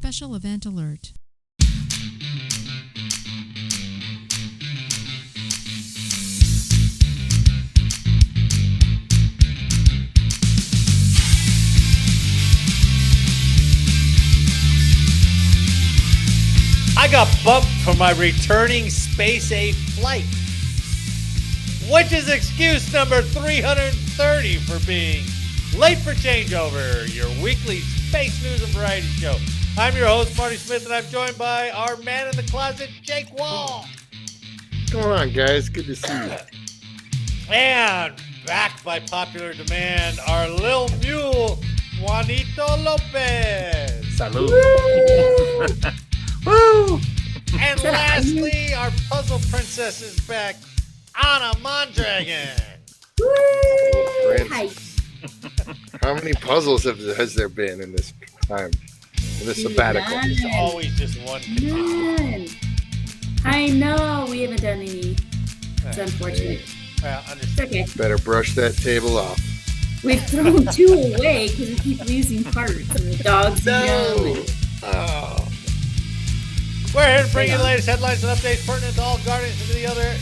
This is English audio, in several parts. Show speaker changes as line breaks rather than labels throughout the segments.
Special Event Alert.
I got bumped for my returning Space Age flight, which is excuse number 330 for being late for changeover, your weekly space news and variety show. I'm your host, Marty Smith, and I'm joined by our man in the closet, Jake Wall.
What's going on, guys? Good to see you.
And back by popular demand, our little mule, Juanito Lopez.
Salud. Woo!
And lastly, our puzzle princess is back, Anna Mondragon.
Woo! How many puzzles has there been in this time? In this sabbatical?
It's always just one.
None. I know we haven't done any. It's unfortunate.
Well,
It's okay.
Better brush that table off.
We've thrown two away because we keep losing parts and the dogs know.
Oh.
We're here to bring you the latest headlines and updates pertinent to all Guardians and the other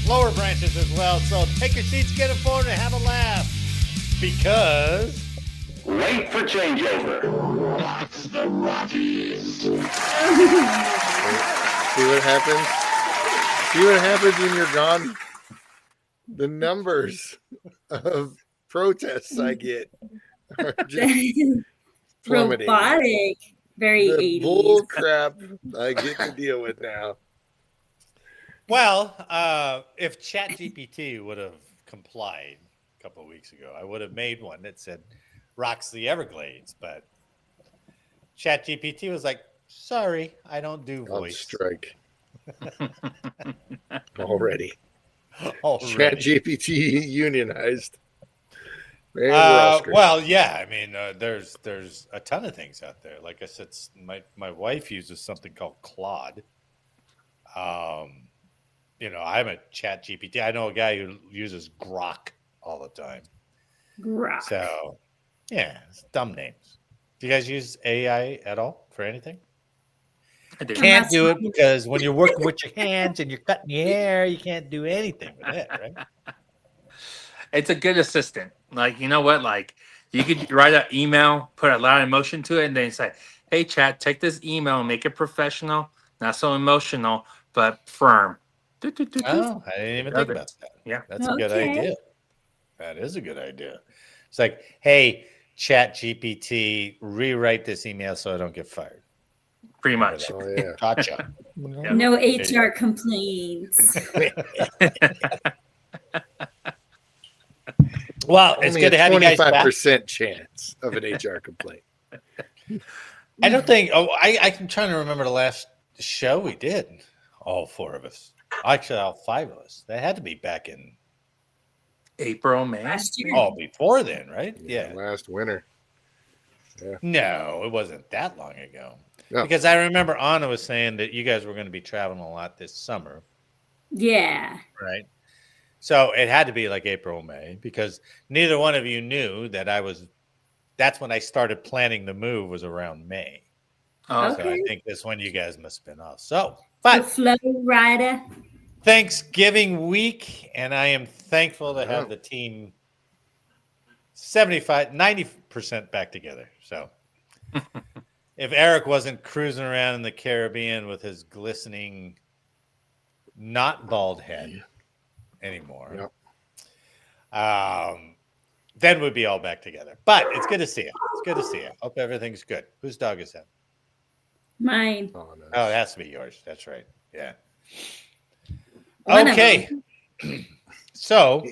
lower branches as well. So take your seats, get informed, and have a laugh. Because...
Wait for changeover.
See what happens? See what happens when you're gone? The numbers of protests I get are just plummeting.
Robotic. Very
The
80s.
bull crap I get to deal with now.
Well, if ChatGPT would have complied a couple of weeks ago, I would have made one that said rocks the Everglades. But ChatGPT was like, sorry, I don't do
On
voice.
strike. Already.
Already.
ChatGPT unionized. Man, we're all screwed.
Well, yeah. I mean, there's a ton of things out there. Like I said, my wife uses something called Claude. You know, I'm a Chat GPT. I know a guy who uses Grok all the time.
Grok.
So, yeah, it's dumb names. Do you guys use AI at all for anything?
I do.
Can't do it because when you're working with your hands and you're cutting your hair, you can't do anything with it, right?
It's a good assistant. Like, you know what? Like, you could write an email, put a lot of emotion to it, and then say, hey, chat, take this email and make it professional, not so emotional, but firm.
Oh, I didn't even think about that.
Yeah.
That's a good
Okay.
idea. That is a good idea. It's like, hey, Chat GPT, rewrite this email so I don't get fired.
Pretty much.
Oh, yeah.
Gotcha.
No HR complaints.
Well, it's
Only
good to
a
have you guys back.
25% chance of an HR complaint.
I don't think. Oh, I'm trying to remember the last show we did. All four of us. Actually, all five of us. That had to be back in.
April, May.
Last year.
Oh, before then, right? Yeah.
Last winter.
No, it wasn't that long ago.
No.
Because I remember Anna was saying that you guys were going to be traveling a lot this summer,
Yeah.
right? So it had to be like April, May, because neither one of you knew that that's when I started planning the move was around May.
Oh,
So
Okay.
I think that's when you guys must have been off. So,
The
but
Flow Rider.
Thanksgiving week, and I am thankful to have the team 90% back together. So if Eric wasn't cruising around in the Caribbean with his glistening, not bald head anymore, then we'd be all back together. But it's good to see you. It's good to see you. Hope everything's good. Whose dog is that?
Mine.
Oh, no.
Oh, it has to be yours. That's right. Yeah.
One of
Okay. So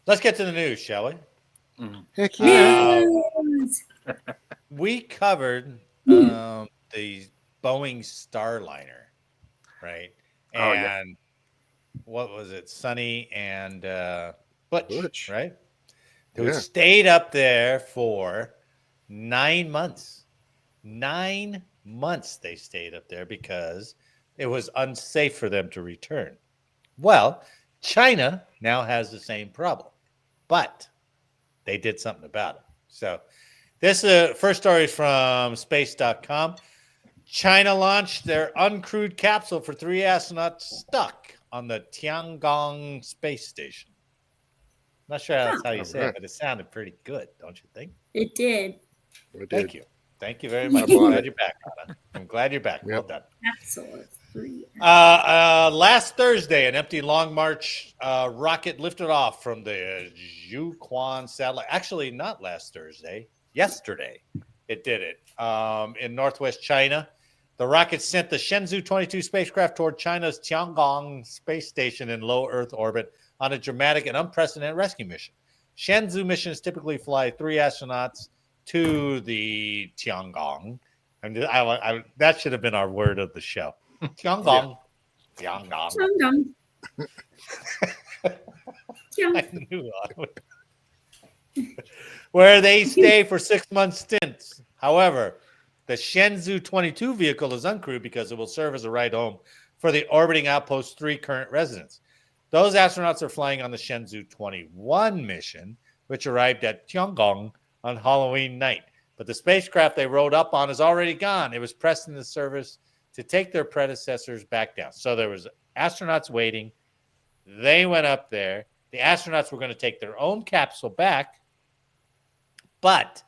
let's get to the news, shall we?
Heck yeah.
Yes.
We covered the Boeing Starliner, right? And
Oh, yeah.
what was it? Sonny and Butch, right? Who
Yeah.
stayed up there for 9 months. 9 months they stayed up there because it was unsafe for them to return. Well, China now has the same problem, but they did something about it. So This first story from space.com. China launched their uncrewed capsule for 3 astronauts stuck on the Tiangong space station. Not sure that's how you say it, but it sounded pretty good, don't you think?
It did.
Thank you. Thank you very much.
I
I'm
bought
glad
it.
you're back, Anna. I'm glad you're back. Well done.
Capsule of 3.
Last Thursday, an empty Long March rocket lifted off from the Zhuquan satellite. Actually, not last Thursday. Yesterday, it did it in northwest China. The rocket sent the Shenzhou 22 spacecraft toward China's Tiangong space station in low Earth orbit on a dramatic and unprecedented rescue mission. Shenzhou missions typically fly 3 astronauts to the Tiangong. And that should have been our word of the show. Tiangong. Tiangong. I knew I would. Where they stay for 6-month stints. However, the Shenzhou 22 vehicle is uncrewed because it will serve as a ride home for the orbiting outpost's 3 current residents. Those astronauts are flying on the Shenzhou 21 mission, which arrived at Tiangong on Halloween night. But the spacecraft they rode up on is already gone. It was pressed into service to take their predecessors back down. So there was astronauts waiting. They went up there. The astronauts were going to take their own capsule back. But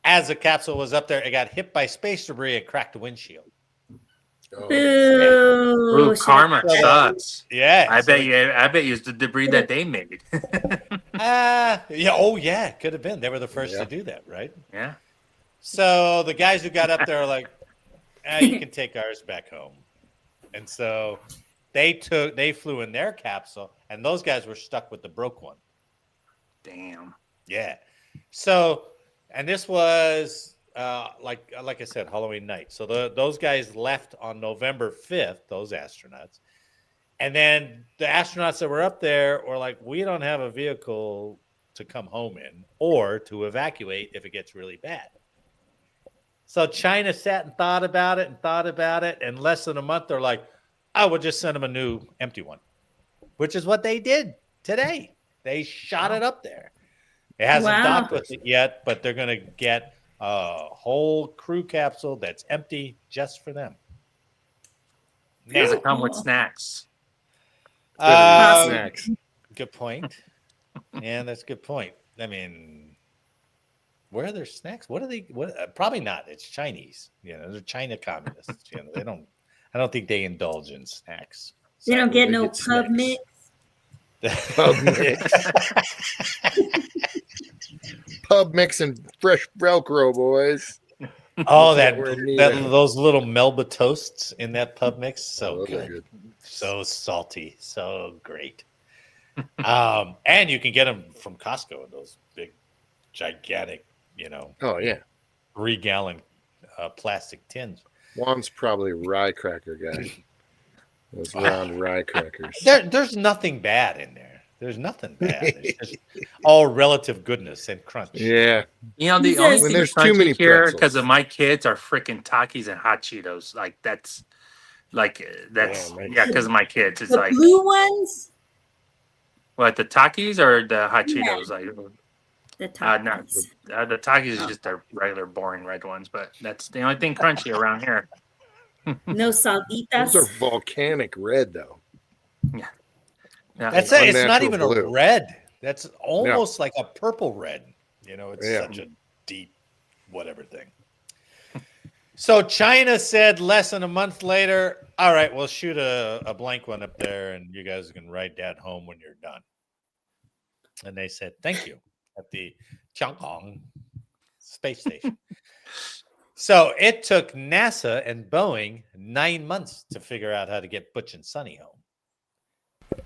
as the capsule was up there, it got hit by space debris and cracked the windshield.
Ooh, karma sucks.
Yeah.
I bet you it's the debris that they made.
Yeah, could have been. They were the first to do that, right?
Yeah.
So the guys who got up there are like, you can take ours back home. And so they flew in their capsule, and those guys were stuck with the broke one.
Damn.
Yeah. So, and this was like I said, Halloween night. So those guys left on November 5th, those astronauts. And then the astronauts that were up there were like, we don't have a vehicle to come home in or to evacuate if it gets really bad. So China sat and thought about it. And less than a month, they're like, we'll just send them a new empty one, which is what they did today. They shot it up there. It hasn't docked with it yet, but they're going to get a whole crew capsule that's empty just for them.
Does it come with snacks?
Snacks.
Good point. Yeah, that's a good point. I mean, where are their snacks? What are they? Probably not. It's Chinese. They're China communists. They don't. I don't think they indulge in snacks.
They don't get no
get
pub mix.
Pub mix. Pub mix and fresh Velcro, boys.
Oh, those little Melba toasts in that pub mix, so good. So salty, so great. And you can get them from Costco in those big, gigantic,
Oh yeah,
3-gallon plastic tins.
Juan's probably a rye cracker guy. Those round rye crackers.
There's nothing bad in there. There's nothing bad. It's just all relative goodness and crunch.
Yeah.
The only thing
there's
crunchy
too many
here
pretzels.
because of my kids are freaking Takis and hot Cheetos. That's because of my kids. It's
The
like
blue ones?
what, the Takis or the hot
Yeah.
Cheetos?
The top
No,
ones.
the Takis is just the regular boring red ones, but that's the only thing crunchy around here.
No salditas.
Those are volcanic red, though.
Yeah.
That's it. It's not even
Unnatural blue.
a red. That's almost like a purple red. It's such a deep whatever thing. So China said less than a month later, all right, we'll shoot a blank one up there and you guys can ride that home when you're done. And they said, thank you at the Tiangong space station. So it took NASA and Boeing 9 months to figure out how to get Butch and Sonny home.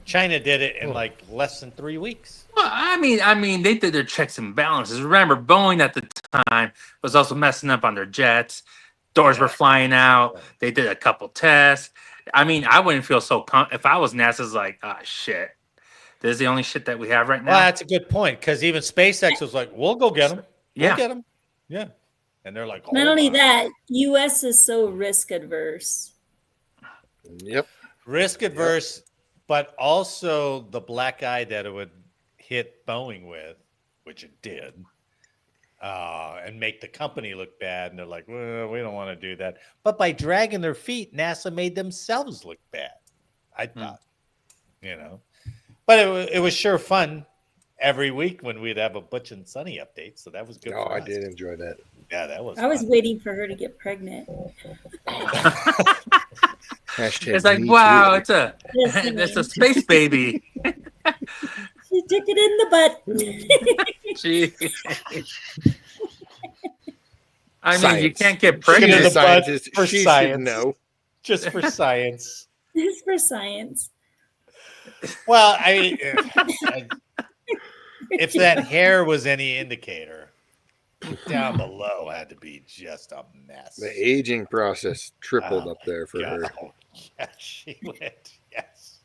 China did it in like less than 3 weeks.
Well, I mean, they did their checks and balances. Remember, Boeing at the time was also messing up on their jets. Doors were flying out. They did a couple tests. I mean, I wouldn't feel so if I was NASA's like, shit. This is the only shit that we have right now.
Well, that's a good point because even SpaceX was like, we'll go get them. We'll get them. Yeah. And they're like,
Not only that, U.S. is so risk adverse.
Yep.
Risk adverse, but also the black eye that it would hit Boeing with, which it did. and make the company look bad. And they're like, well, we don't want to do that. But by dragging their feet, NASA made themselves look bad. I thought, but it was sure fun every week when we'd have a Butch and Sunny update. So that was good.
Oh,
for
I
us.
did enjoy that.
Yeah, that was.
I was waiting for her to get pregnant.
It's like, wow, it's a space baby.
She took it in the butt.
I mean, you can't get
Look
pregnant.
at the butt
Scientist,
for
she should
science.
know.
Just for science.
It's for science.
Well, if that hair was any indicator, down below had to be just a mess.
The aging process tripled up there for her.
Oh, yeah, she went. Yes,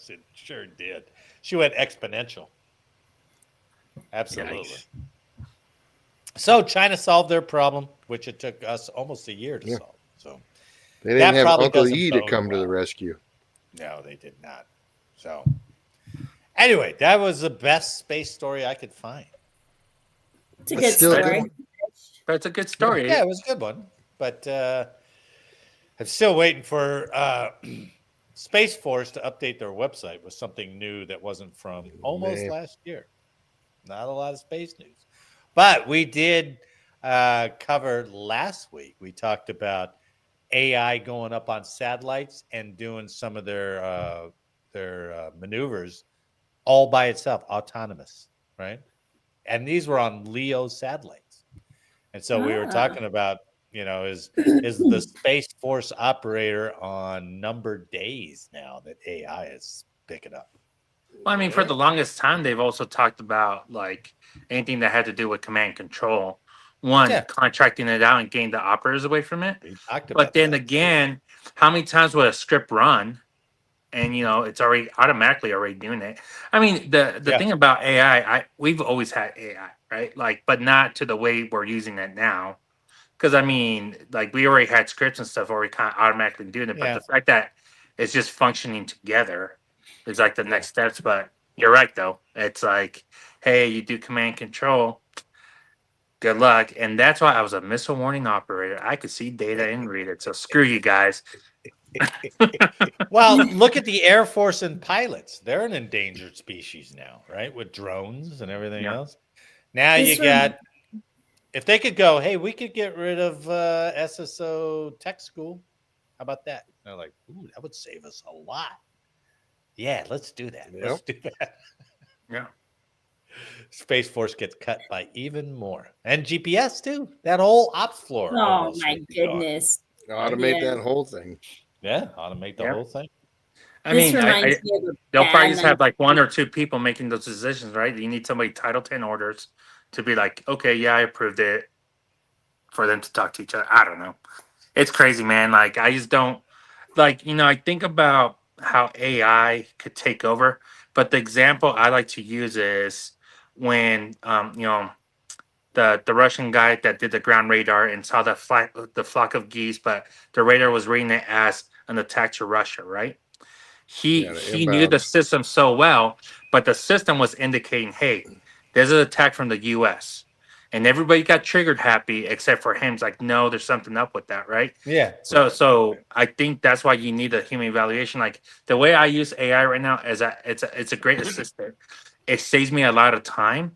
it sure did. She went exponential. Absolutely.
Yikes.
So China solved their problem, which it took us almost a year to solve. So
They didn't have
probably
Uncle
doesn't
E to
bode
come to the
well.
rescue.
No, they did not. So anyway, that was the best space story I could find.
It's a
That's
good
still a good
story.
one.
But it's a good story.
Yeah, it was a good one. But I'm still waiting for Space Force to update their website with something new that wasn't from almost last year. Not a lot of space news. But we did cover last week. We talked about AI going up on satellites and doing some of their maneuvers all by itself, autonomous, right? And these were on LEO satellites. And so we were talking about, is the Space Force operator on numbered days now that AI is picking up?
Well, I mean, for the longest time, they've also talked about like anything that had to do with command control. Contracting it out and getting the operators away from it.
We talked about
But then
that.
again, how many times would a script run? And it's already automatically doing it. I mean, the thing about AI, we've always had AI, right? Like, but not to the way we're using it now. Because I mean, like we already had scripts and stuff already kind of automatically doing it. But the fact that it's just functioning together is like the next steps. But you're right though. It's like, hey, you do command control. Good luck. And that's why I was a missile warning operator. I could see data and read it. So screw you guys.
Well, look at the Air Force and pilots. They're an endangered species now, right? With drones and everything else. Now you got, if they could go, hey, we could get rid of SSO tech school. How about that? They're like, ooh, that would save us a lot. Yeah, let's do that.
Yep.
Let's do that.
Yeah.
Space Force gets cut by even more. And GPS too. That whole ops floor.
Oh my goodness.
Automate that whole thing.
Yeah, automate the whole thing.
I
This
mean,
reminds me of a
they'll probably
bad
just have like one or two people making those decisions, right? You need somebody Title 10 orders to be like, okay, yeah, I approved it, for them to talk to each other. I don't know. It's crazy, man. Like, I just don't, like, I think about how AI could take over, but the example I like to use is when, the Russian guy that did the ground radar and saw the flock of geese, but the radar was reading it as an attack to Russia, right? He knew the system so well, but the system was indicating, hey, there's an attack from the U.S. And everybody got triggered happy except for him. It's like, no, there's something up with that, right?
Yeah.
So I think that's why you need a human evaluation. Like the way I use AI right now is that it's a great assistant. It saves me a lot of time.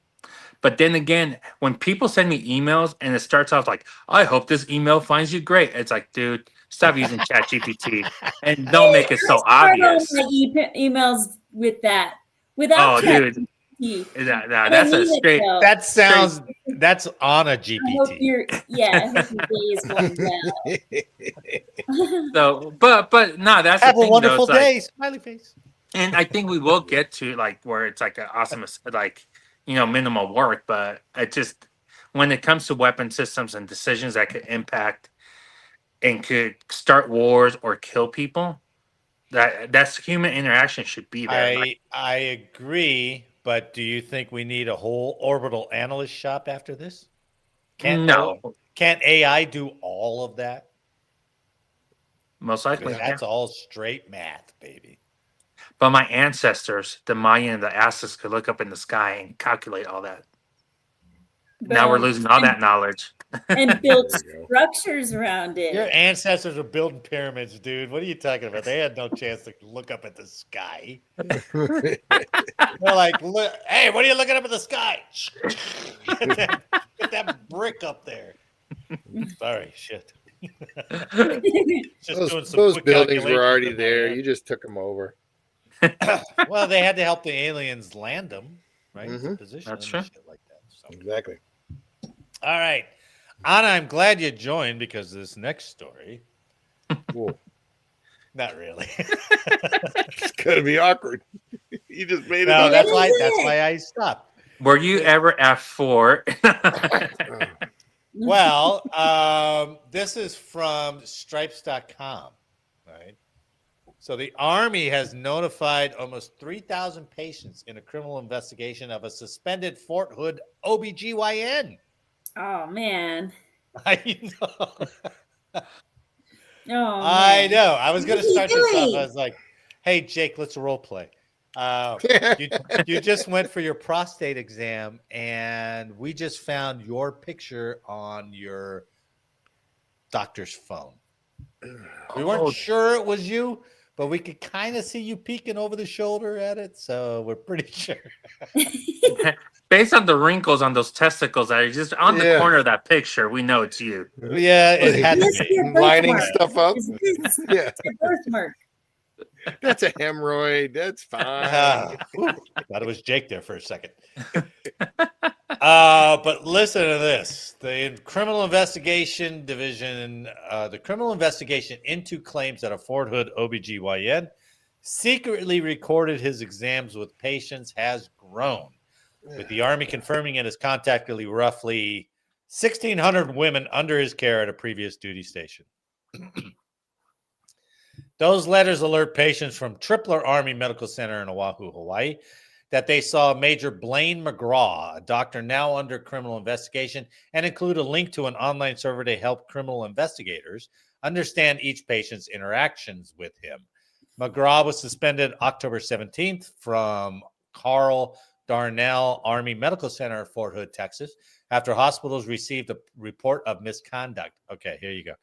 But then again, when people send me emails and it starts off like, I hope this email finds you great. It's like, dude, stop using ChatGPT and don't make it so obvious.
My emails with that. Without
dude. That's a straight.
That sounds. That's on a GPT.
I hope your day is going well.
So, but no, that's
have
the thing,
a wonderful day.
Like,
smiley face.
And I think we will get to like where it's like an awesome, like minimal work. But it just when it comes to weapon systems and decisions that could impact and could start wars or kill people, that's human interaction should be there.
I agree. But do you think we need a whole orbital analyst shop after this? Can't AI do all of that?
Most likely.
That's all straight math, baby.
But my ancestors, the Mayan and the Aztecs, could look up in the sky and calculate all that. Now we're losing all that knowledge.
And built
There you go.
structures around it.
Your ancestors were building pyramids, dude. What are you talking about? They had no chance to look up at the sky. They're like, look, hey, what are you looking up at the sky? Get that brick up there. Sorry, shit. Just doing some
Those
quick
buildings were
calculations
already
in my
there.
head.
You just took them over.
Well, they had to help the aliens land them, right?
Mhm.
Position
That's
them and
true.
shit like that. So.
Exactly.
All right. Anna, I'm glad you joined because this next story,
Cool.
not really.
It's gonna be awkward. You just made it
No,
up.
that's why I stopped.
Were you ever at fort?
Well, this is from stripes.com, right? So the Army has notified almost 3,000 patients in a criminal investigation of a suspended Fort Hood OB-GYN.
Oh man.
I know.
Oh,
I
man.
know. I was going to
What are you
start this off.
doing?
I was like, hey, Jake, let's role play. You just went for your prostate exam, and we just found your picture on your doctor's phone. We weren't sure it was you, but we could kind of see you peeking over the shoulder at it, so we're pretty sure.
Based on the wrinkles on those testicles that are just on the
Yeah.
corner of that picture, we know it's you.
Yeah, it had to
This
be.
is your
Lining
birthmark.
stuff up.
It's
Yeah,
your birthmark.
that's a hemorrhoid. That's fine.
Thought it was Jake there for a second. But listen to this. The criminal investigation division, the criminal investigation into claims that a Fort Hood OB-GYN secretly recorded his exams with patients has grown, with the Army confirming it has contacted roughly 1,600 women under his care at a previous duty station. Those letters alert patients from Darnall Army Medical Center in Oahu, Hawaii, that they saw Major Blaine McGraw, a doctor now under criminal investigation, and include a link to an online server to help criminal investigators understand each patient's interactions with him. McGraw was suspended October 17th from Darnall Army Medical Center at Fort Hood, Texas, after hospitals received a report of misconduct. Okay, here you go.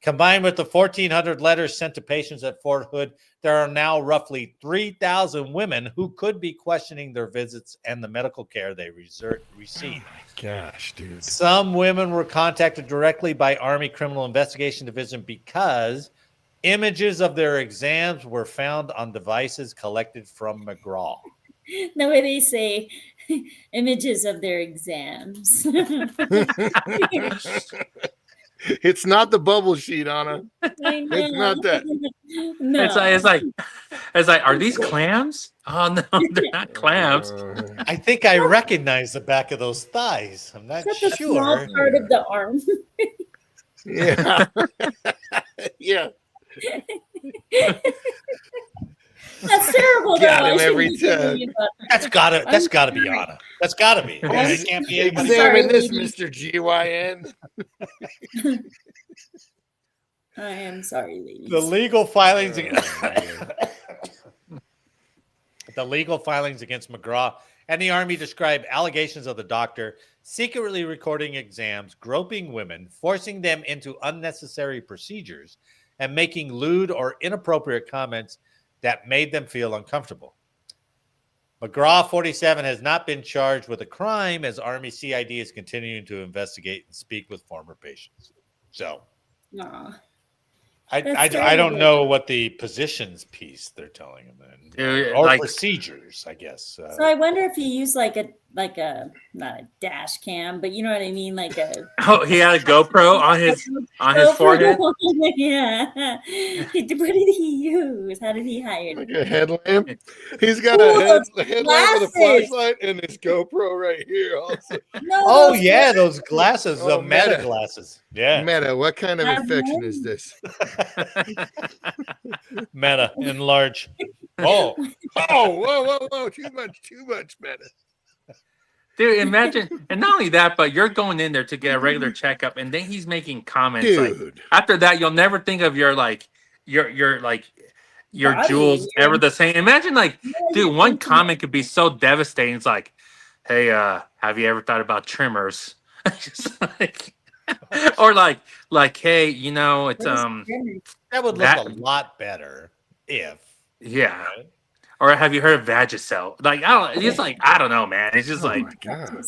Combined with the 1,400 letters sent to patients at Fort Hood, there are now roughly 3,000 women who could be questioning their visits and the medical care they received.
Gosh, dude.
Some women were contacted directly by Army Criminal Investigation Division because images of their exams were found on devices collected from McGraw.
The way they say images of their exams.
It's not the bubble sheet, Anna. It's not that.
No.
It's like, are these clams? Oh no, they're not clams.
I think I recognize the back of those thighs. I'm not
Such a
sure.
small part of the arm.
Yeah. Yeah.
That's terrible.
Got
though.
him
I
every
shouldn't be
time.
thinking about
That's gotta be
sorry.
Anna. That's gotta be.
I'm
It can't be anybody.
sorry,
Examine this,
ladies.
Mr. GYN.
I am sorry, ladies.
The legal filings
Oh,
the legal filings against McGraw and the Army describe allegations of the doctor secretly recording exams, groping women, forcing them into unnecessary procedures, and making lewd or inappropriate comments that made them feel uncomfortable. McGraw, 47, has not been charged with a crime as Army CID is continuing to investigate and speak with former patients. So
Aw.
I
That's
don't
terrible.
know what the positions piece they're telling him then,
Dude,
or
like-
procedures, I guess.
So I wonder if he used like a not a dash cam, but you know what I mean, like a
Oh, he had a GoPro on his forehead.
Yeah. What did he use? How did he hide
like
it?
a headlamp. He's got
Ooh,
a headlamp with a
glasses.
flashlight and his GoPro right here. Also,
No,
Oh
those
yeah, those glasses,
Oh,
the meta
Meta.
glasses. Yeah,
Meta, what kind of
Have
infection
one.
is this?
meta in large. Oh,
Oh, whoa! Too much meta.
Dude, imagine, and not only that, but you're going in there to get a regular checkup, and then he's making comments like,
Dude.
after that, you'll never think of your like your
Body.
jewels ever the same. Imagine like, dude, one comment could be so devastating. It's like, hey, have you ever thought about trimmers? Just or hey, it's
That would look
that
a lot better if.
yeah.
Right?
Or have you heard of Vagisil? Like I don't. It's like I don't know, man. It's just
Oh
like
my god.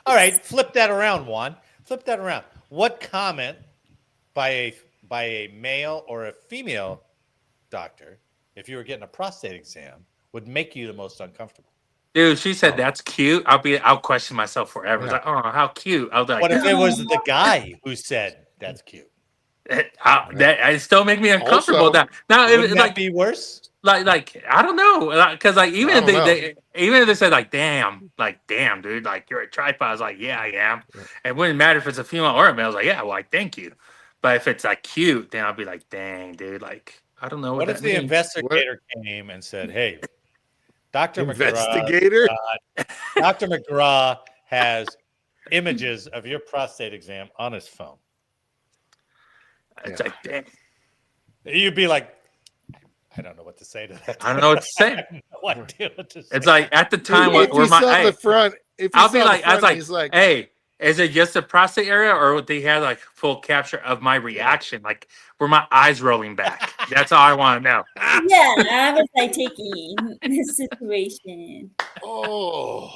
All right, flip that around, Juan. Flip that around. What comment by a male or a female doctor, if you were getting a prostate exam, would make you the most uncomfortable?
dude, she said that's cute. I'll question myself forever. It's
Yeah.
like, oh, how cute. I was like,
What if it was the guy who said that's cute?
that still make me uncomfortable.
Also,
Now,
Wouldn't that be worse?
like I don't know, because like even
I
if
don't
even if they said like damn, dude, like you're a tripod, I was like, yeah, I am.
Yeah.
It wouldn't matter if it's a female or a male. I was like, yeah, well, like thank you. But if it's like cute, then I'll be like, dang, dude, like I don't know
What
what
if
that
the
means.
investigator came and said, "Hey, Dr.
Investigator?
Dr. McGraw has images of your prostate exam on his phone."
It's like, dang,
You'd be like, I don't know what to say to that.
I don't know what to say.
I have no idea what to say.
It's like at the time
If
where
you saw the front, if you
I'll
saw
be
the
like,
front,
he's like, hey, is it just the prostate area, or would they have like full capture of my reaction, like were my eyes rolling back? That's all I want to know.
Yeah, I was like taking this situation.
oh,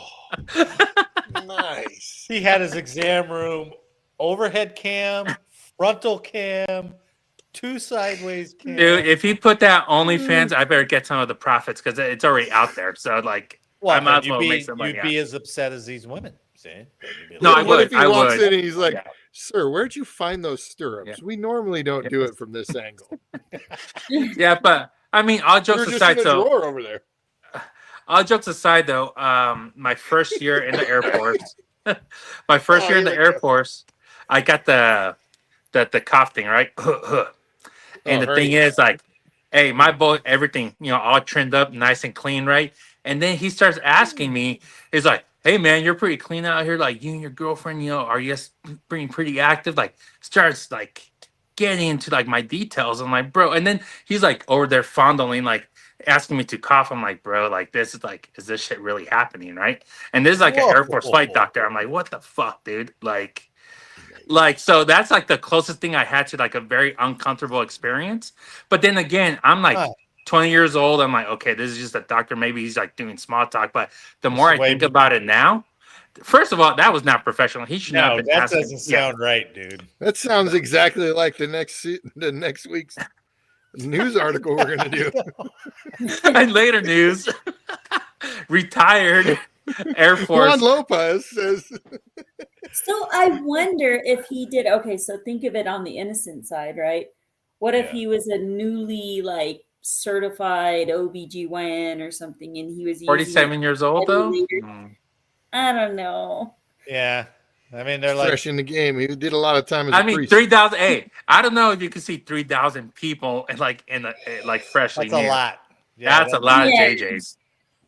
nice.
He had his exam room overhead cam, frontal cam, 2 sideways cam.
Dude, if he put that OnlyFans, I better get some of the profits because it's already out there. So like,
well,
I might as
you'd
well
be,
make some money.
You'd be as upset as these women. See? You'd be
No,
like,
What if he
I
walks
would.
in and he's like,
Yeah.
"Sir, where'd you find those stirrups?
Yeah.
We normally don't do it from this angle.
Yeah, but I mean, all
You're
jokes
just
aside,
in a
so
drawer over there."
all jokes aside, though, my first year in the Air Force, my first year in the Air Force, I got the cough thing, right? And the thing is, like, hey, my boy, everything, all trimmed up, nice and clean, right? And then he starts asking me, he's like, hey, man, you're pretty clean out here. Like, you and your girlfriend, are you being pretty active? Like, starts, like, getting into, like, my details. I'm like, bro. And then he's, like, over there fondling, like, asking me to cough. I'm like, bro, like, this is, like, is this shit really happening, right? And this is, like, an Air Force flight doctor. I'm like, what the fuck, dude? Like, so that's, like, the closest thing I had to, like, a very uncomfortable experience. But then again, I'm, like, 20 years old. I'm like, okay, this is just a doctor. Maybe he's like doing small talk. But the more I think about it now, first of all, that was not professional. He should not have been asking.
That doesn't sound right, dude.
That sounds exactly like the next week's news article we're gonna do.
And later news, retired Air Force.
Juan Lopez says.
So I wonder if he did. Okay, so think of it on the innocent side, right? What if he was a newly certified OB-GYN or something, and he was
47 years old though?
I don't know.
Yeah. I mean, they're
fresh in the game. He did a lot of time as a priest.
3,000. Hey, I don't know if you can see 3,000 people in freshly.
That's a lot. Yeah,
that's a lot of
Yeah.
JJs.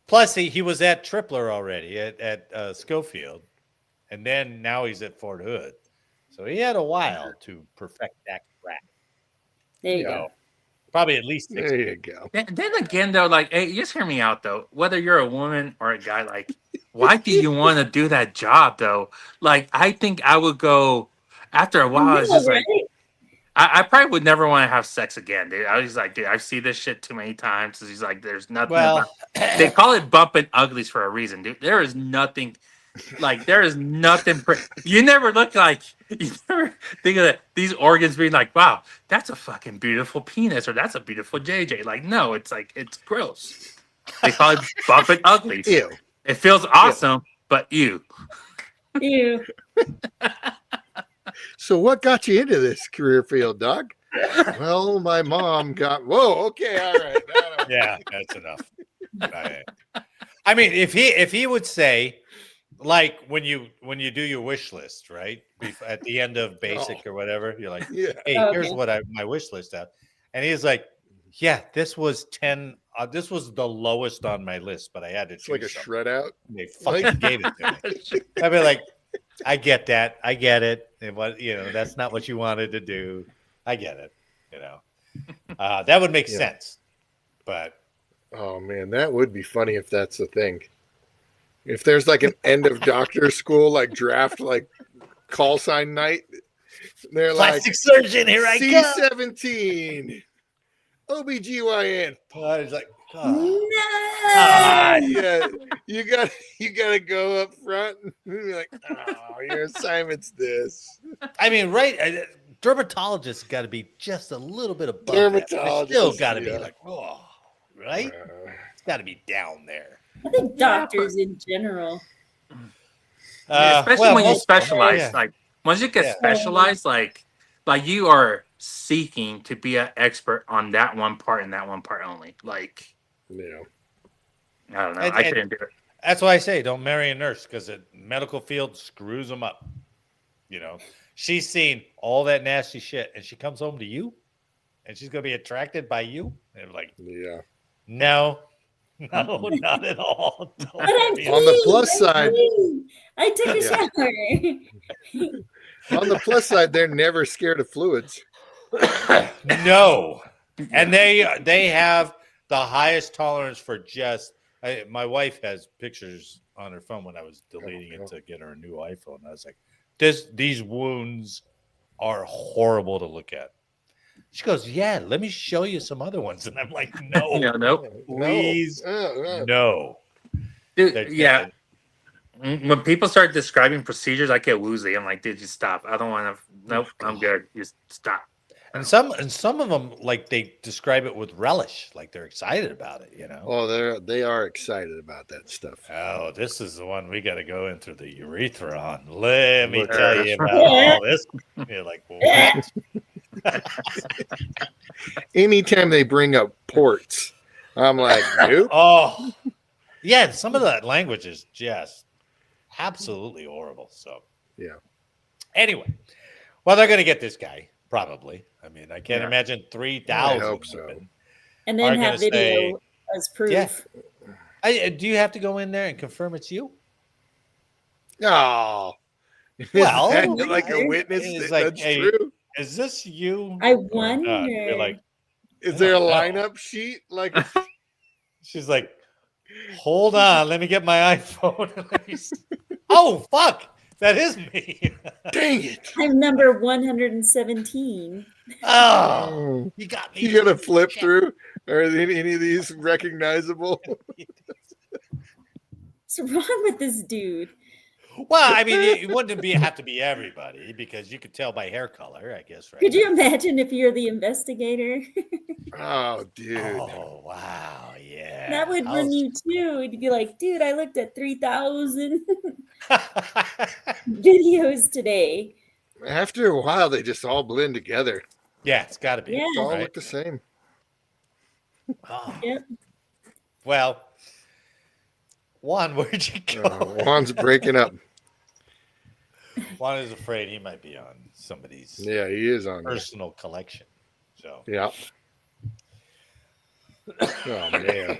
Plus, he was at Tripler already at Schofield, and then now he's at Fort Hood. So he had a while to perfect that craft.
There you go.
Probably at least 6
There
years.
you go.
Then again, though, hey, just hear me out, though. Whether you're a woman or a guy, why do you want to do that job, though? I think I would go after a while. It's just I probably would never want to have sex again, dude. I was like, dude, I've seen this shit too many times. He's like, there's nothing. They call it bumping uglies for a reason, dude. There is nothing. There is nothing. You never look like. You never think of these organs being like, wow, that's a fucking beautiful penis, or that's a beautiful JJ. No, it's it's gross. They call it bumping uglies.
Ew.
It feels awesome, but ew.
Ew.
So what got you into this career field, Doug? Well, my mom got. Whoa. Okay. All right.
Yeah, that's enough. I mean, if he would say, when you do your wish list, right? At the end of basic or whatever, you're like,
Yeah.
hey, here's what my wish list out. And he's like, yeah, this was 10. This was the lowest on my list, but I had to choose.
It's like a shred out.
They fucking gave it to me. I'd be like, I get that. I get it. And that's not what you wanted to do. I get it. That would make sense. But
Oh man, that would be funny if that's the thing. If there's like an end of doctor school, like draft, like call sign night, they're
Plastic surgeon, here I
like
come.
C17, OB-GYN.
It's like,
No.
God.
Yeah, you gotta go up front and be like, oh, your assignment's this.
I mean, right? Dermatologists got to be just a little bit above that.
Dermatologist,
They still got to be
yeah.
like, oh, right? It's got to be down there.
I think doctors in general.
Especially when you specialize,
yeah.
like once you get
Yeah.
specialized, like you are seeking to be an expert on that one part and that one part only. Like,
Yeah.
I don't know,
And-
I
and-
couldn't do it.
That's why I say don't marry a nurse because the medical field screws them up. You know, she's seen all that nasty shit, and she comes home to you, and she's gonna be attracted by you. And like,
Yeah.
no, not at all. Don't
But I'm
be-
On the
clean,
plus
I'm
side-
clean. I took a
Yeah.
shower.
On the plus side, they're never scared of fluids.
No, and they have the highest tolerance for just. My wife has pictures on her phone when I was deleting it to get her a new iPhone. I was like, these wounds are horrible to look at. She goes, yeah, let me show you some other ones. And I'm like, no,
Yeah, nope.
please,
No.
no.
Dude,
They're-
yeah. When people start describing procedures, I get woozy. I'm like, dude, just stop. I don't want to. Nope, I'm good. Just stop.
And some of them, like, they describe it with relish, like they're excited about it, you know.
Oh, they are excited about that stuff.
Oh, this is the one we got to go in through the urethra on. Let me
Look
tell
at
you
it.
about all this. You're like, what?
Anytime they bring up ports, I'm like, nope.
Oh, yeah. Some of that language is just absolutely horrible. So,
Yeah.
Anyway, well, they're going to get this guy probably. I mean, I can't
Yeah.
imagine 3,000.
I hope so.
women
And
are
then have
gonna
video
say-
as proof.
Yeah. Do you have to go in there and confirm it's you?
Oh,
Well,
is that like a witness?
it's
That
like,
that's
hey,
true.
Is this you?
I
or not?
wonder.
You're like,
Is there a
no.
lineup sheet? Like,
she's like, hold on, let me get my iPhone. Let me see. Oh, fuck. That is me.
dang it!
I'm number 117.
Oh, you got me.
You gotta flip through. Are any of these recognizable?
What's wrong with this dude?
Well, I mean, it wouldn't have to be everybody because you could tell by hair color, I guess, right?
Could you imagine if you're the investigator?
Oh, dude.
Oh, wow. Yeah.
That would run you too. It'd be like, dude, I looked at 3,000 videos today.
After a while, they just all blend together.
Yeah, it's got to be.
Yeah.
They all
right?
look the same.
Oh.
Yep.
Well, Juan, where'd you go?
Juan's breaking up.
Juan is afraid he might be on somebody's
Yeah, he is on there.
personal collection. So,
Yeah. Oh man.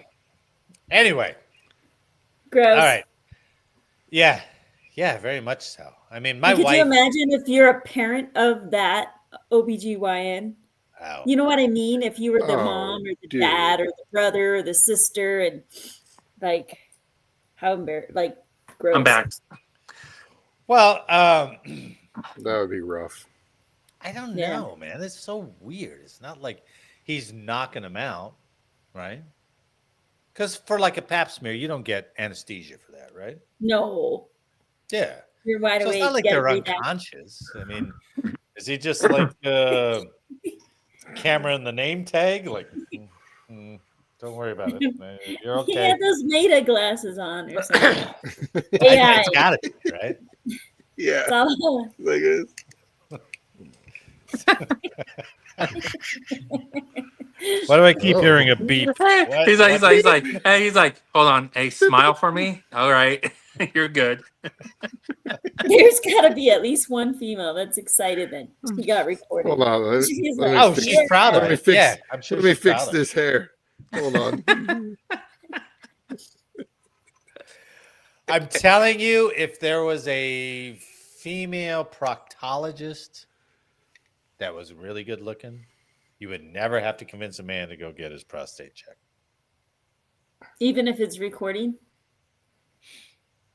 anyway,
Gross.
all right. Yeah, very much so. I mean, my
Could
wife.
you imagine if you're a parent of that OB-GYN?
Oh,
You know what I mean? If you were the
Oh,
mom or the
dude.
dad or the brother or the sister, and like, how embarrassing, like, gross.
I'm back.
well,
That would be rough.
I don't
Yeah.
know, man. It's so weird. It's not like he's knocking him out, right? Because for like a pap smear, you don't get anesthesia for that, right?
No,
Yeah.
you're wide
So
awake.
it's not like
get
they're
it down.
unconscious. I mean, is he just like camera in the name tag? Like, don't worry about it. You're
He
okay.
had those Meta glasses on or something.
It's got to be, right?
Yeah.
It's all-
Like this.
Why do I keep
Oh.
hearing a beep? What?
He's
What?
like, hold on. Hey, smile for me. All right. You're good.
There's got to be at least one female that's excited that she got recorded.
Hold on. Let me-
She's
let me
like,
Oh,
fix-
she's proud of
let me
it.
fix-
Yeah, I'm sure
Let me
she's
fix
proud of it.
this hair. Hold on.
I'm telling you, if there was a female proctologist that was really good looking, you would never have to convince a man to go get his prostate checked.
Even if it's recording?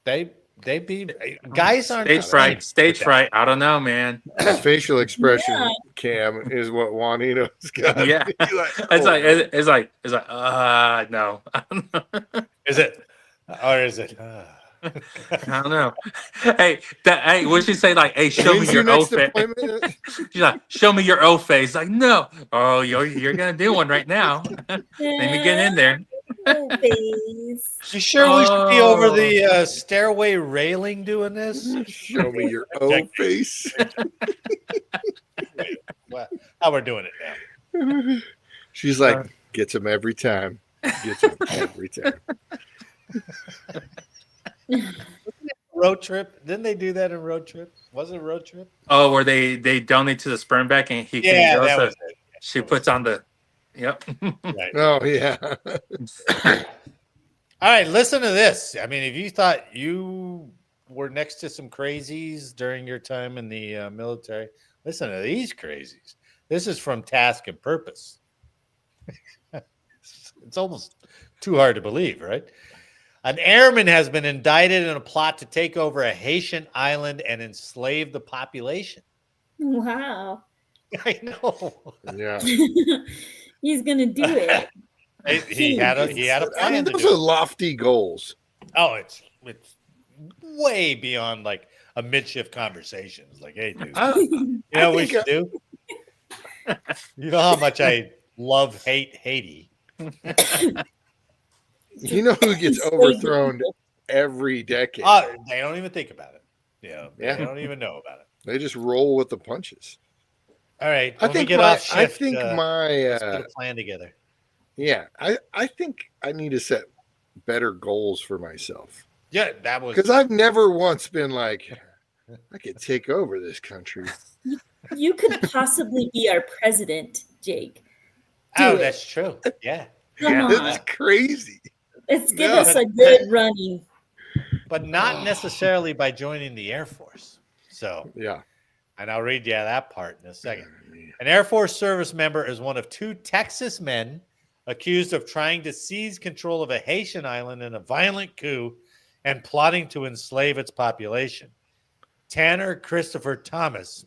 They be guys aren't
Stage fright. Stage fright. I don't know, man.
His facial expression
Yeah.
cam is what Juanito's got.
Yeah.
He's like,
It's like no.
Is it? Or is it?
I don't know. Hey, what'd she say? Like, hey, show me
when's
your
your
O
next
face.
appointment?
She's like, show me your O face. Like, no. Oh, you're gonna do one right now. Let me get in there.
Oh, face.
You sure we should be over the stairway railing doing this?
Show me your O face.
Well, how we're doing it now?
She's like, gets him every time. Gets him every time.
Road Trip? Didn't they do that in Road Trip? Was it a Road Trip?
Oh, where they donate to the sperm bank and he
Yeah,
can
that
go.
was it.
She puts on the. Yep.
Right.
Oh yeah.
All right, listen to this. I mean, if you thought you were next to some crazies during your time in the military, listen to these crazies. This is from Task and Purpose. It's almost too hard to believe, right? An airman has been indicted in a plot to take over a Haitian island and enslave the population.
Wow.
I know.
Yeah.
He's gonna do it.
He had a
I mean,
plan to
those
do
are
it.
lofty goals.
Oh, it's way beyond like a midshift conversation. It's like, hey, dude, you know what we should do? You know how much I hate Haiti.
You know who gets overthrown every decade?
They don't even think about it.
Yeah.
They don't even know about it.
They just roll with the punches.
All right,
I
when we
think
get
my,
off shift,
I think
let's
my,
put a plan together.
yeah, I think I need to set better goals for myself
Yeah, that was
because I've never once been like, I could take over this country.
You could possibly be our president, Jake. Do
oh,
it.
that's true. Yeah,
Come on.
That's crazy.
Let's give
No.
us a good running.
but not necessarily by joining the Air Force. So,
Yeah.
and I'll read you that part in a second. An Air Force service member is one of two Texas men accused of trying to seize control of a Haitian island in a violent coup and plotting to enslave its population. Tanner Christopher Thomas,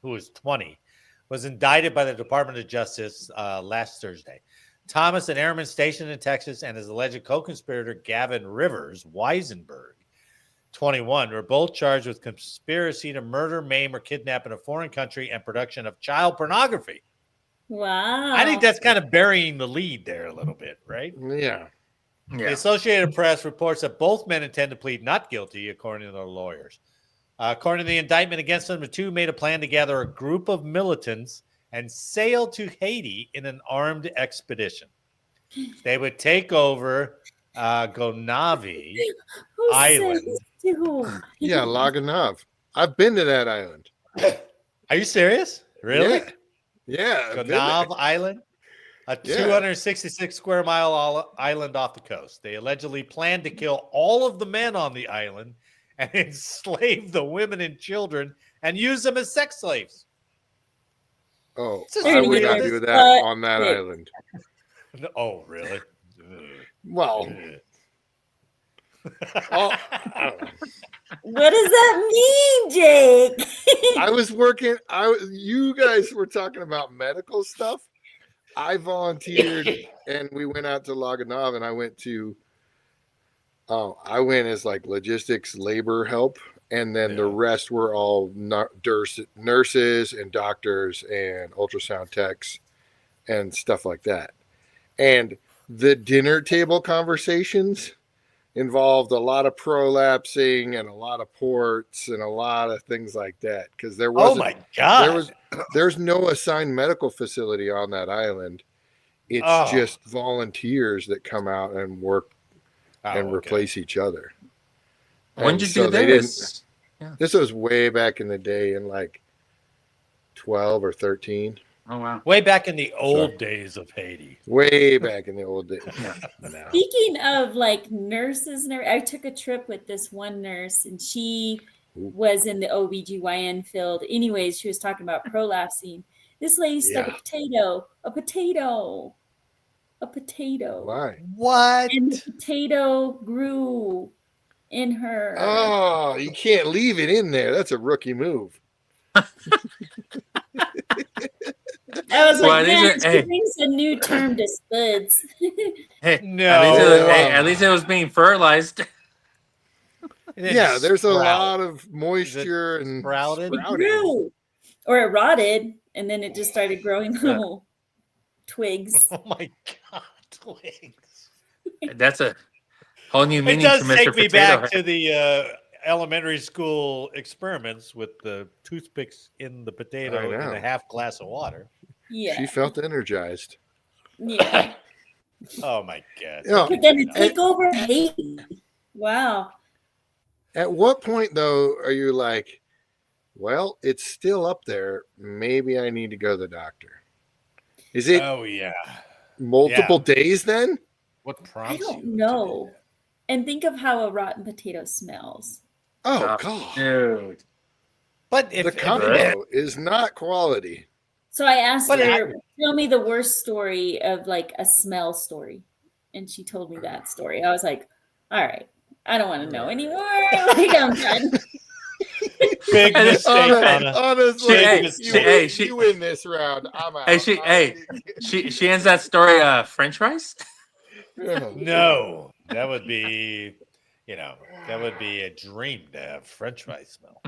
who was 20, was indicted by the Department of Justice last Thursday. Thomas, an airman stationed in Texas, and his alleged co-conspirator Gavin Rivers Weisenberg, 21, were both charged with conspiracy to murder, maim, or kidnap in a foreign country and production of child pornography.
Wow.
I think that's kind of burying the lead there a little bit, right?
Yeah.
The Associated Press reports that both men intend to plead not guilty, according to their lawyers. According to the indictment against them, the two made a plan to gather a group of militants and sail to Haiti in an armed expedition. They would take over Gonâve
Who
Island.
says to?
Yeah. Gonâve. I've been to that island.
Are you serious? Really?
Yeah. I've been there.
Gonâve Island? A
Yeah.
266 square mile island off the coast. They allegedly planned to kill all of the men on the island and enslave the women and children and use them as sex slaves.
Oh,
It's
I would
just
not
weird.
do that on that
Yeah.
island.
Oh, really?
Well, oh,
What does that mean, Jake?
I was working. You guys were talking about medical stuff. I volunteered, and we went out to Gonâve, and I went to. I went as like logistics labor help, and then the rest were all nurses and doctors and ultrasound techs and stuff like that. And the dinner table conversations involved a lot of prolapsing and a lot of ports and a lot of things like that because there was
Oh my God.
there's no assigned medical facility on that island. It's just volunteers that come out and work and replace each other.
When did you do
they
this?
This was way back in the day in like 12 or 13.
Oh wow!
Way back in the old days of Haiti.
Way back in the old days. No.
Speaking of like nurses, I took a trip with this one nurse, and she was in the OB-GYN field. Anyways, she was talking about prolapsing. This lady stuck a potato a potato.
Why?
What?
And the potato grew in her.
Oh, you can't leave it in there. That's a rookie move.
I was
Well,
like,
these
man,
are-
she
hey.
brings a new term to spuds.
Hey,
No.
at least it was being fertilized.
Yeah, there's a
Sprout.
lot of moisture and
sprouted?
It
sprouting.
grew. Or it rotted, and then it just started growing little twigs.
Oh my God, twigs.
That's a whole new
It
meaning
does
to Mr.
take me
Potato
back
Head.
to the elementary school experiments with the toothpicks in the potato
I
in
know.
a half glass of water.
Yeah.
She felt energized.
Yeah.
Oh my God.
Yeah.
But then it take over Haiti. Wow.
At what point, though, are you like, well, it's still up there. Maybe I need to go to the doctor? Is it
Oh yeah.
multiple days then?
What
I
prompts you?
don't
to do
know.
that?
And think of how a rotten potato smells.
Oh, God.
Dude.
But if
The combo is not quality.
So I asked
But
her, tell me the worst story of like a smell story. And she told me that story. I was like, all right, I don't want to know anymore. Like, I'm done.
big mistake, Anna.
Honestly,
Hey,
you win this round. I'm out.
She ends that story French fries?
No, that would be, that would be a dream to have French fry smell.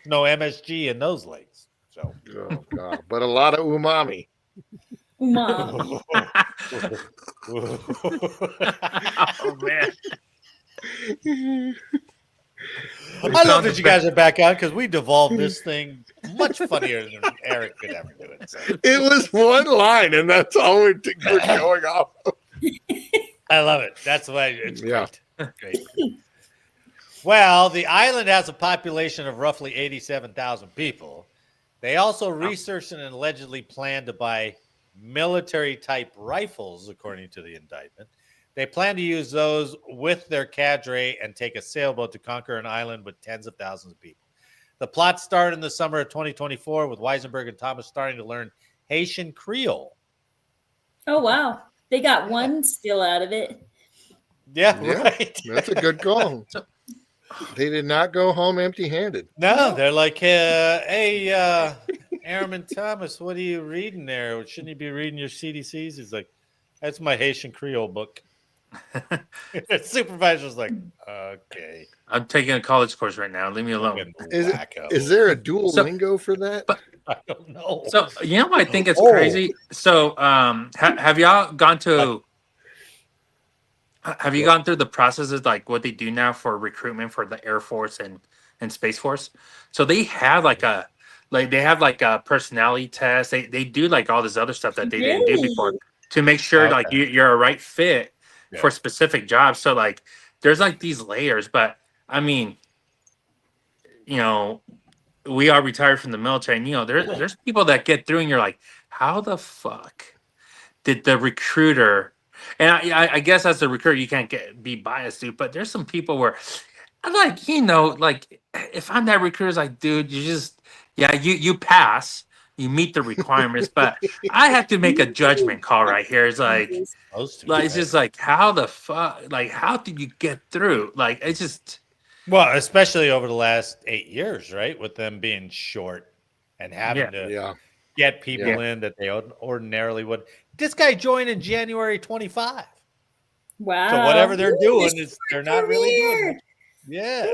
No MSG in those legs. So.
Oh, God. But a lot of umami.
Mom.
Oh man.
I love that you guys are back on because we devolved this thing much funnier than Eric could ever do it. So.
It was one line, and that's all we're going off of.
I love it. That's why it's
Yeah.
great. Well, the island has a population of roughly 87,000 people. They also researched and allegedly planned to buy military-type rifles, according to the indictment. They plan to use those with their cadre and take a sailboat to conquer an island with tens of thousands of people. The plot started in the summer of 2024 with Weisenberg and Thomas starting to learn Haitian Creole.
Oh, wow. They got one still out of it.
Yeah,
Yeah.
right.
That's a good call. They did not go home empty-handed.
No, they're like, hey, Airman Thomas, what are you reading there? Shouldn't you be reading your CDCs? He's like, that's my Haitian Creole book. The supervisor's like, okay.
I'm taking a college course right now. Leave me alone.
Is there a Duolingo for that?
I don't know.
So you know what I think it's crazy. So have y'all gone to? Have you gone through the processes like what they do now for recruitment for the Air Force and Space Force? So they have they have a personality test. They do like all this other stuff that they didn't do before to make sure like you're a right fit for specific jobs. So like there's like these layers, but I mean, we are retired from the military, and there's people that get through, and you're like, how the fuck did the recruiter? And I guess as a recruiter, you can't be biased, dude. But there's some people where, like, if I'm that recruiter, it's like, dude, you pass, you meet the requirements, but I have to make a judgment call right here. It's like it's just like, how the fuck, like, how did you get through? Like, it's just.
Well, especially over the last 8 years, right? With them being short and having to get people in that they ordinarily would. This guy joined in January 25.
Wow.
So whatever they're doing, they're not really doing much. Yeah.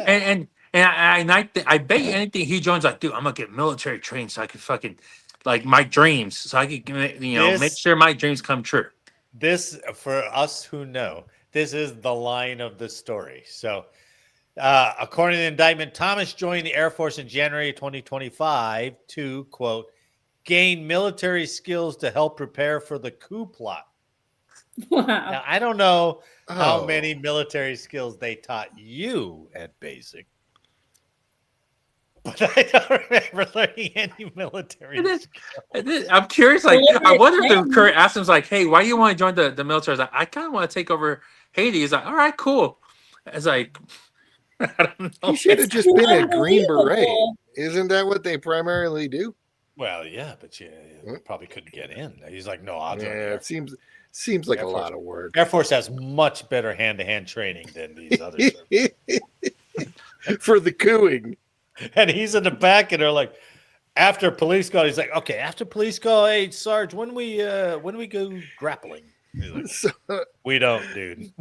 And I bet you anything he joins, like, dude, I'm gonna get military trained so I can fucking like my dreams, so I can make sure my dreams come true.
This, for us who know, this is the line of the story. So. According to the indictment, Thomas joined the Air Force in January 2025 to, quote, gain military skills to help prepare for the coup plot.
Wow.
Now, I don't know how many military skills they taught you at basic, but I don't remember learning any military skills.
I'm curious, like, I wonder if the recruiter asked him, like, hey, why do you want to join the military? I was like, I kind of want to take over Haiti. He's like, all right, cool. It's like, I don't know.
He should have just been a Green Beret. Isn't that what they primarily do?
Well, yeah, but you probably couldn't get in. He's like, no, I'll join.
Yeah, it seems like
Air
a
Force.
lot of work.
Air Force has much better hand-to-hand training than these other services.
For the cooing.
And he's in the back, and they're like, after police call, he's like, okay, after police call, hey, Sarge, when we go grappling? He's like,
So,
we don't, dude.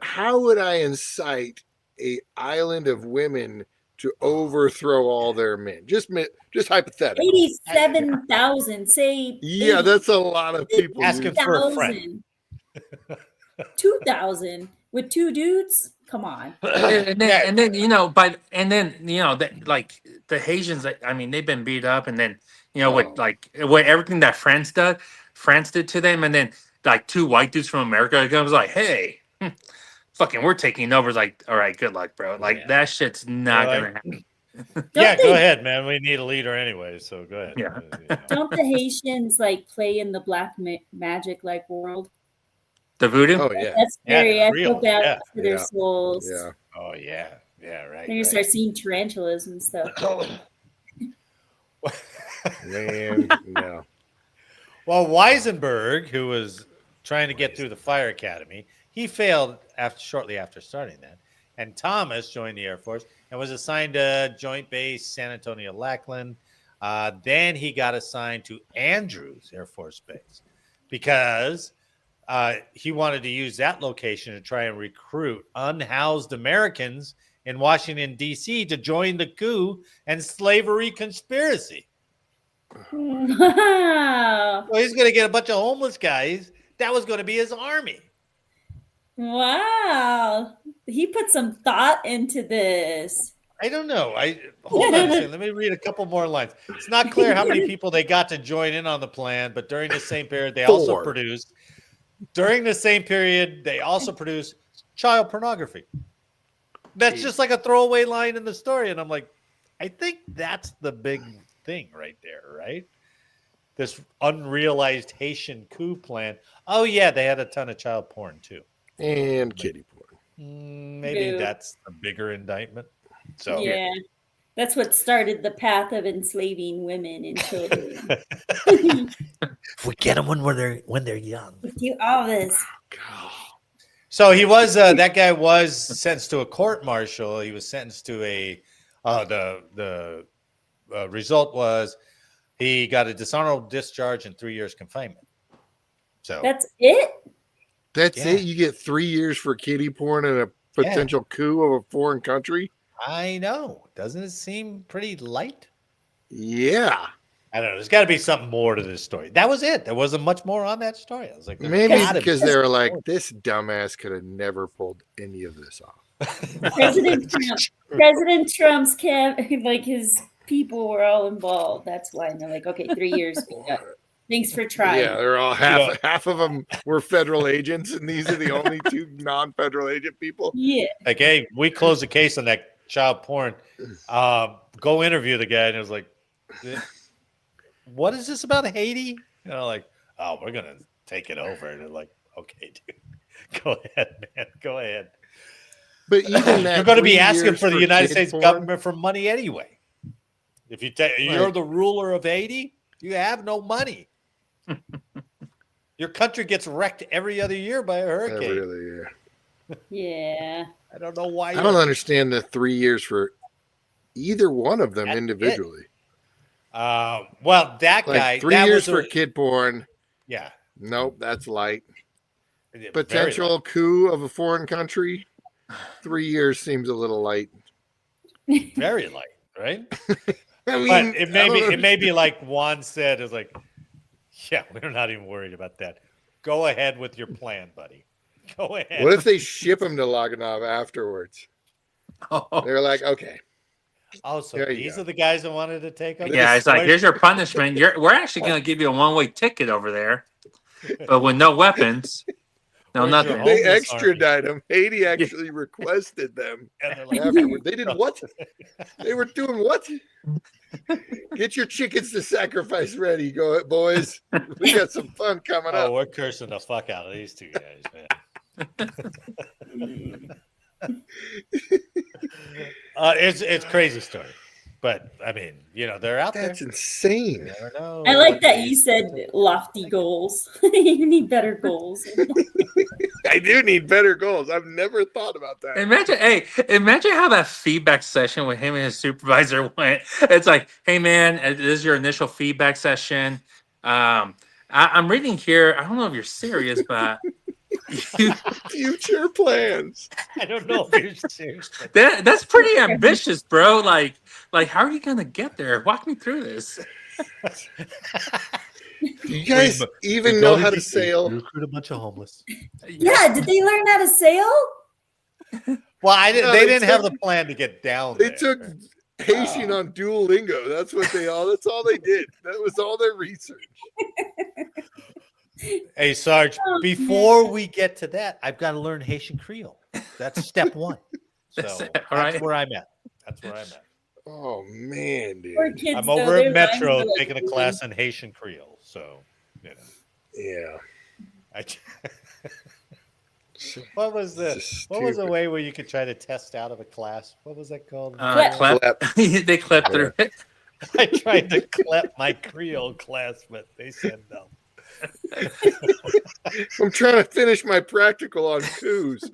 how would I incite a island of women to overthrow all their men? Just hypothetically.
87,000. Say
Yeah, that's a lot of people.
Asking for a friend.
2,000 with two dudes. Come on.
and then like the Haitians, I mean, they've been beat up, and then with everything that France did to them, and then like two white dudes from America comes like, hey, fucking, we're taking over. It's like, all right, good luck, bro. Like that shit's not gonna happen.
Go ahead, man. We need a leader anyway, so go ahead.
Yeah.
Don't the Haitians like play in the black magic like world?
The voodoo?
Oh yeah.
That's very I feel bad
Yeah.
for their souls.
Yeah.
Oh yeah, right.
Then you start seeing tarantulas and stuff.
Man, no.
Well, Weisenberg, who was trying to get through the fire academy, he failed shortly after starting that. And Thomas joined the Air Force and was assigned to Joint Base San Antonio Lackland. Then he got assigned to Andrews Air Force Base because he wanted to use that location to try and recruit unhoused Americans in Washington, D.C. to join the coup and slavery conspiracy.
Wow.
So he's going to get a bunch of homeless guys. That was going to be his army.
Wow. He put some thought into this.
I don't know. Hold on a second. Let me read a couple more lines. It's not clear how many people they got to join in on the plan, but during the same period, they also produced child pornography. That's just like a throwaway line in the story. And I'm like, I think that's the big thing right there, right? This unrealized Haitian coup plan. Oh, yeah, they had a ton of child porn, too.
And kitty porn.
Maybe that's a bigger indictment. So
yeah, that's what started the path of enslaving women and children.
We get them when they're young.
We do all this.
So he was that guy was sentenced to a court martial. He was sentenced to the result was he got a dishonorable discharge and 3 years confinement. So
that's it.
That's it. You get 3 years for kitty porn and a potential coup of a foreign country.
I know. Doesn't it seem pretty light?
Yeah.
I don't know. There's got to be something more to this story. That was it. There wasn't much more on that story. I was like,
maybe because they were like, this dumbass could have never pulled any of this off.
President Trump's like his people were all involved. That's why. And they're like, okay, 3 years. Thanks for trying.
Yeah, they're all half of them were federal agents, and these are the only two non-federal agent people.
Yeah.
Like, hey, we closed the case on that child porn. Go interview the guy. And it was like, what is this about Haiti? You know, like, oh, we're going to take it over. And they're like, okay, dude, go ahead, man. Go ahead.
But even that,
you're going to be asking for the United States
porn?
government for money anyway. If you're the ruler of Haiti, you have no money. Your country gets wrecked every other year by a hurricane.
Every other year.
Yeah.
I don't know why.
I don't understand the 3 years for either one of them individually.
Well, that
like
guy.
3 years for kid porn.
Yeah.
Nope, that's light.
Very
Potential
light.
coup of a foreign country. 3 years seems a little light.
Very light, right?
I mean,
but it may be like Juan said, is like, yeah, we're not even worried about that. Go ahead with your plan, buddy. Go ahead.
What if they ship him to Gonâve afterwards? They're like, okay.
Oh, so these are the guys that wanted to take over?
Yeah, it's like, here's your punishment. We're actually going to give you a one-way ticket over there, but with no weapons. No, nothing.
They extradite him. Haiti actually requested them afterward. They did what? They were doing what? Get your chickens to sacrifice ready. Go, boys. We got some fun coming up.
Oh, we're cursing the fuck out of these two guys, man. It's crazy story. But I mean, they're out there.
That's insane.
You never know.
I like that you said lofty goals. You need better goals.
I do need better goals. I've never thought about that.
Imagine how that feedback session with him and his supervisor went. It's like, hey man, this is your initial feedback session. I'm reading here. I don't know if you're serious, but
Future plans.
I don't know if you're serious.
That's pretty ambitious, bro. Like how are you gonna get there? Walk me through this.
Do you guys even know how to sail?
Recruit a bunch of homeless.
Yeah, did they learn how to sail?
Well,
No,
they didn't have the plan to get down
They
there.
took Haitian on Duolingo. That's all they did. That was all their research.
Hey, Sarge, before we get to that, I've got to learn Haitian Creole. That's step one. So
That's it,
that's
all right.
where I'm at.
Oh man, dude.
Poor kids,
I'm
though,
over
their
at Metro
minds are, like,
taking a class in Haitian Creole. So,
Yeah.
What was the
Just
way where you could try to test out of a class? What was that called?
Clap. They clapped through it.
I tried to clip my Creole class, but they said no.
I'm trying to finish my practical on coups.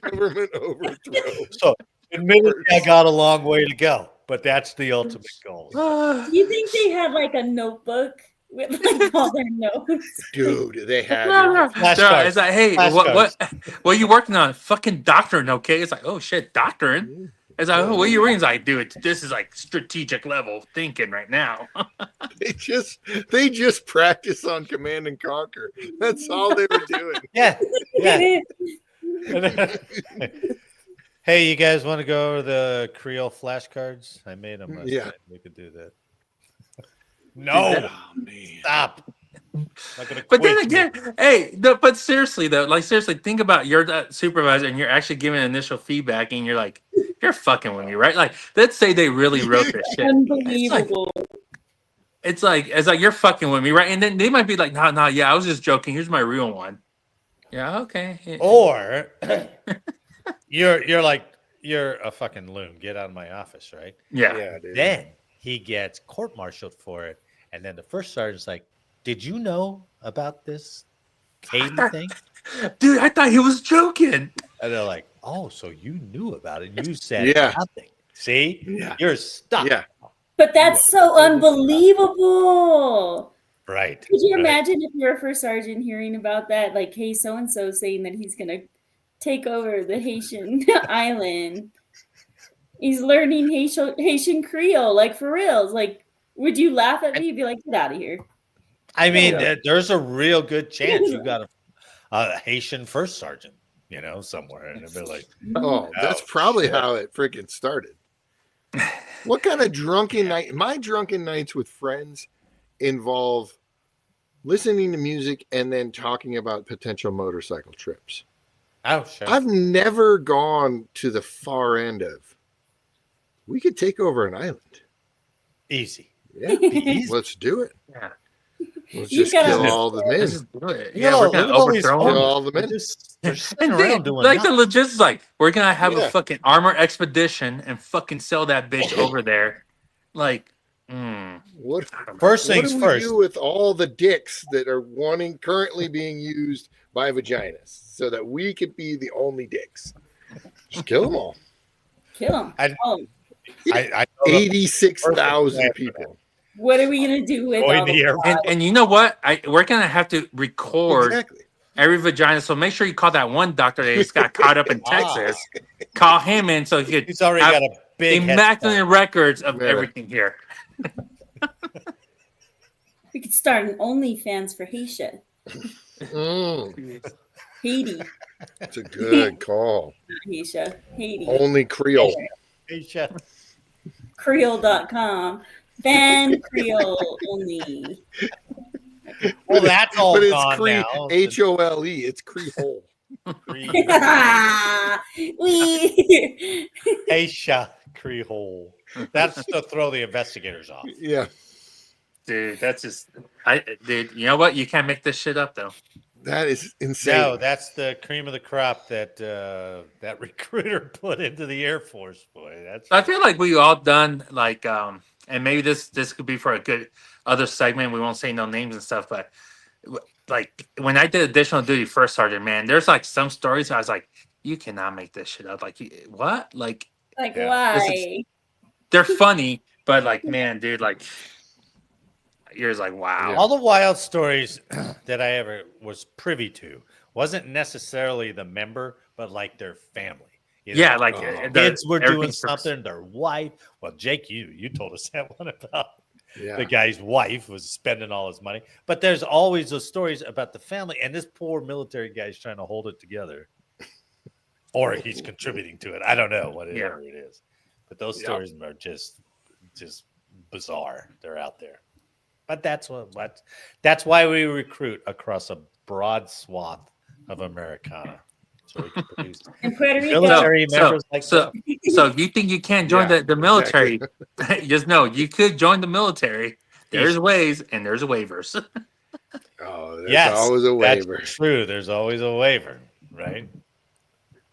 Government overthrow.
So, admittedly, I got a long way to go, but that's the ultimate goal.
Do you think they had like a notebook with like all their notes?
Dude, they had
No,
Flashcards.
it's like, hey, what are you working on? Fucking doctrine, okay? It's like, oh shit, doctrine. It's like, oh, what are you reading? It's like, dude, this is like strategic level thinking right now.
they just practice on Command and Conquer. That's all they were doing.
Yeah. Hey, you guys want to go over the Creole flashcards? I made them last night. We could do that. No, stop.
But then again, but seriously though, think about your supervisor and you're actually giving initial feedback and you're like, you're fucking with me, right? Like, let's say they really wrote this shit.
Unbelievable.
It's like you're fucking with me, right? And then they might be like, no, yeah, I was just joking. Here's my real one. Yeah, okay.
Or you're like, you're a fucking loon. Get out of my office, right?
Yeah.
Dude.
Then he gets court-martialed for it, and then the first sergeant's like, "Did you know about this Haiti thing?"
Dude, I thought he was joking.
And they're like, "Oh, so you knew about it? And you said nothing? See, you're stuck."
Yeah.
But that's so unbelievable.
Right.
Could you imagine if you're a first sergeant hearing about that? Like, hey, so-and-so saying that he's going to take over the Haitian island. He's learning Haitian Creole, like for reals. Like, would you laugh at me and be like, get out of here?
I mean, there's a real good chance you got a Haitian first sergeant, somewhere. And they'll be like,
oh, that's probably how it freaking started. What kind of drunken night? My drunken nights with friends involve listening to music and then talking about potential motorcycle trips.
Oh, sure.
I've never gone to the far end of, we could take over an island.
Easy.
Yeah, let's do it.
Yeah.
Let's just kill all the men.
Yeah, we're gonna overthrow
Kill all the men.
They're sitting around doing
like
nothing.
the logistics, like we're gonna have a fucking armor expedition and fucking sell that bitch over there. Like,
what?
First things
what do
first.
we do with all the dicks that are currently being used by vaginas, so that we could be the only dicks? Just kill them all.
Kill him.
I
86,000 people.
What are we going to do with all the
and you know what? We're going to have to record every vagina. So make sure you call that one doctor that just got caught up in Texas. Call him in so he's
already got a big
immaculate records of everything here.
We could start an OnlyFans for Haitian. Haiti.
That's a good call.
Haiti.
Only Creole.
Haitian.
Creole.com. Fan Creole only.
Well, that's all
but it's
gone now.
HOLE. It's Creole.
Aisha Creole. That's to throw the investigators off.
Yeah.
Dude, that's just dude, you know what? You can't make this shit up though.
That is insane.
No, that's the cream of the crop that that recruiter put into the Air Force. Boy, that's.
I feel like we all done like, and maybe this could be for a good other segment. We won't say no names and stuff, but like when I did additional duty first sergeant, man, there's like some stories I was like, you cannot make this shit up. Like, what? Like
Yeah.
why?
they're funny, but like, man, dude, like, you're just like, wow.
All the wild stories that I ever was privy to wasn't necessarily the member, but like their family. You know,
Yeah, like
kids were doing
everything's
something. Their wife. Well, Jake, you told us that one about
Yeah.
the guy's wife was spending all his money. But there's always those stories about the family, and this poor military guy's trying to hold it together, or he's contributing to it. I don't know whatever it is, but those stories are just bizarre. They're out there. But that's why we recruit across a broad swath of Americana, so we can produce
In Puerto Rico.
military members like
so you think you can't join
Yeah,
the military? Just know you could join the military. There's ways and there's waivers.
Oh, there's always a waiver.
That's true. There's always a waiver, right?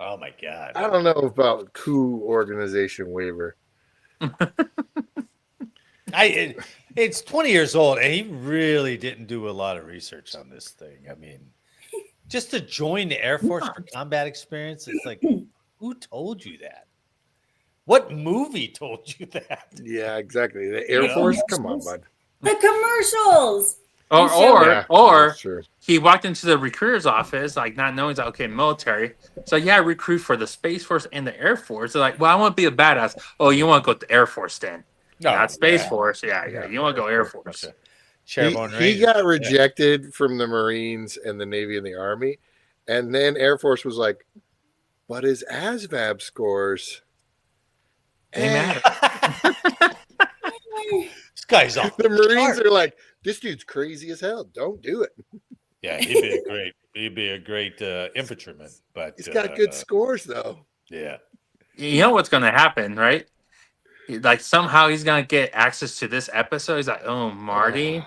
Oh my God.
I don't know about Coup organization waiver.
It's 20 years old, and he really didn't do a lot of research on this thing. I mean, just to join the Air Force for combat experience, it's like, who told you that? What movie told you that?
Yeah, exactly. The Air Force? Come on, bud.
The commercials.
Or
that's true.
he walked into the recruiter's office, like not knowing that, okay, military. So yeah, I recruit for the Space Force and the Air Force. They're like, well, I want to be a badass. Oh, you want to go to Air Force then? Not Space Force. Yeah. You want to go Air Force.
He got rejected from the Marines and the Navy and the Army. And then Air Force was like, but his ASVAB scores.
They matter.
This guy's off.
The Marines are like, this dude's crazy as hell. Don't do it.
Yeah, he'd be a great infantryman, but
He's got good scores though.
Yeah.
You know what's going to happen, right? Like somehow he's going to get access to this episode. He's like, oh, Marty,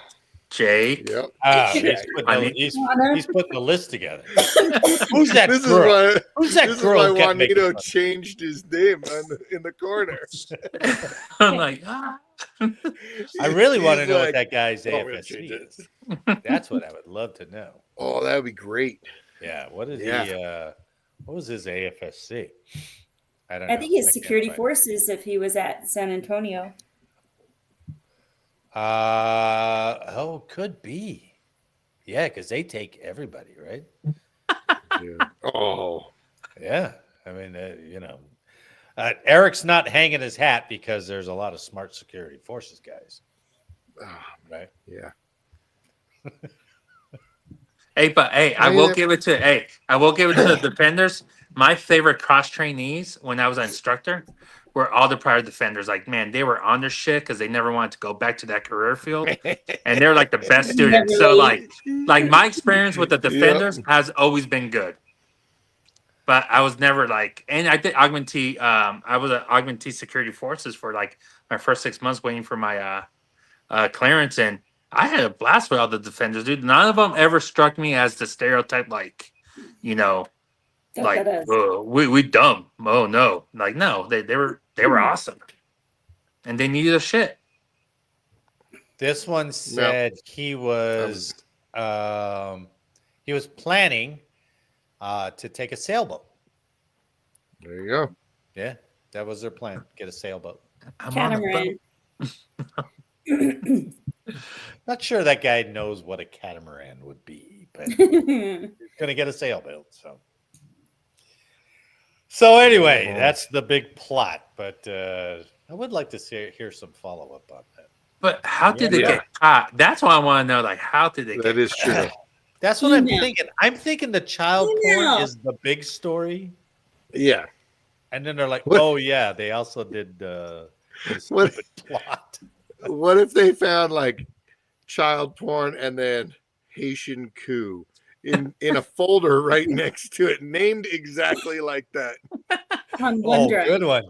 Jake.
Yep.
He's putting the list together. Who's that
This
girl? Who's that
is
girl?
why
kept making
Juanito
fun?
changed his name in the corner.
I'm like, ah.
I really want to
He's
know
like,
what that guy's
"Oh, we're gonna
AFSC
change it."
is. That's what I would love to know.
Oh, that would be great.
Yeah. What is he? What was his AFSC? I don't know.
I think his
can't
security
find it.
forces if he was at San Antonio.
Could be. Yeah, because they take everybody, right?
Yeah. Oh,
Yeah. I mean, Eric's not hanging his hat because there's a lot of smart security forces guys, right?
yeah.
I will give it to the defenders. My favorite cross trainees when I was an instructor were all the prior defenders. Like, man, they were on their shit because they never wanted to go back to that career field, and they're like the best students. So like my experience with the defenders has always been good. But I was never like, and I did augmentee. I was at augmentee security forces for like my first 6 months waiting for my clearance, and I had a blast with all the defenders, dude. None of them ever struck me as the stereotype, like, like we dumb. Oh no, like no, they were awesome, and they needed a shit.
This one said he was planning to take a sailboat.
There you go.
Yeah, that was their plan. Get a sailboat.
I'm on a boat.
Not sure that guy knows what a catamaran would be, but he's gonna get a sailboat. So anyway, that's the big plot. But I would like to hear some follow up on that.
But how did they get caught? That's what I want to know. Like, how did they?
That is true.
That's what I'm thinking. I'm thinking the child porn is the big story.
Yeah.
And then they're like, oh yeah, they also did the stupid plot.
What if they found like child porn and then Haitian coup in a folder right next to it, named exactly like that?
Good one.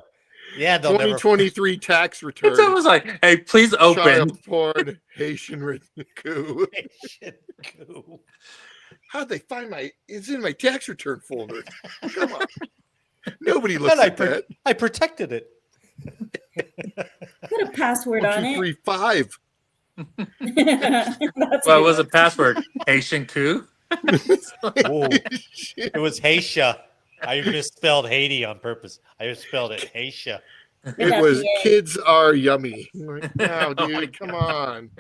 Yeah,
2023 tax return.
It's almost like, hey, please open.
Child porn, Haitian coup.
Haitian coup.
How'd they find it's in my tax return folder. Come on. Nobody looks
And
at that.
I protected it.
Put a password on it.
235.
That's
What
good.
was the password? Haitian coup?
Whoa. It was Haisha. I misspelled Haiti on purpose. I misspelled it Haisha.
It
Without
was
the A.
kids are yummy. I'm like, no,
Oh my
dude, come on.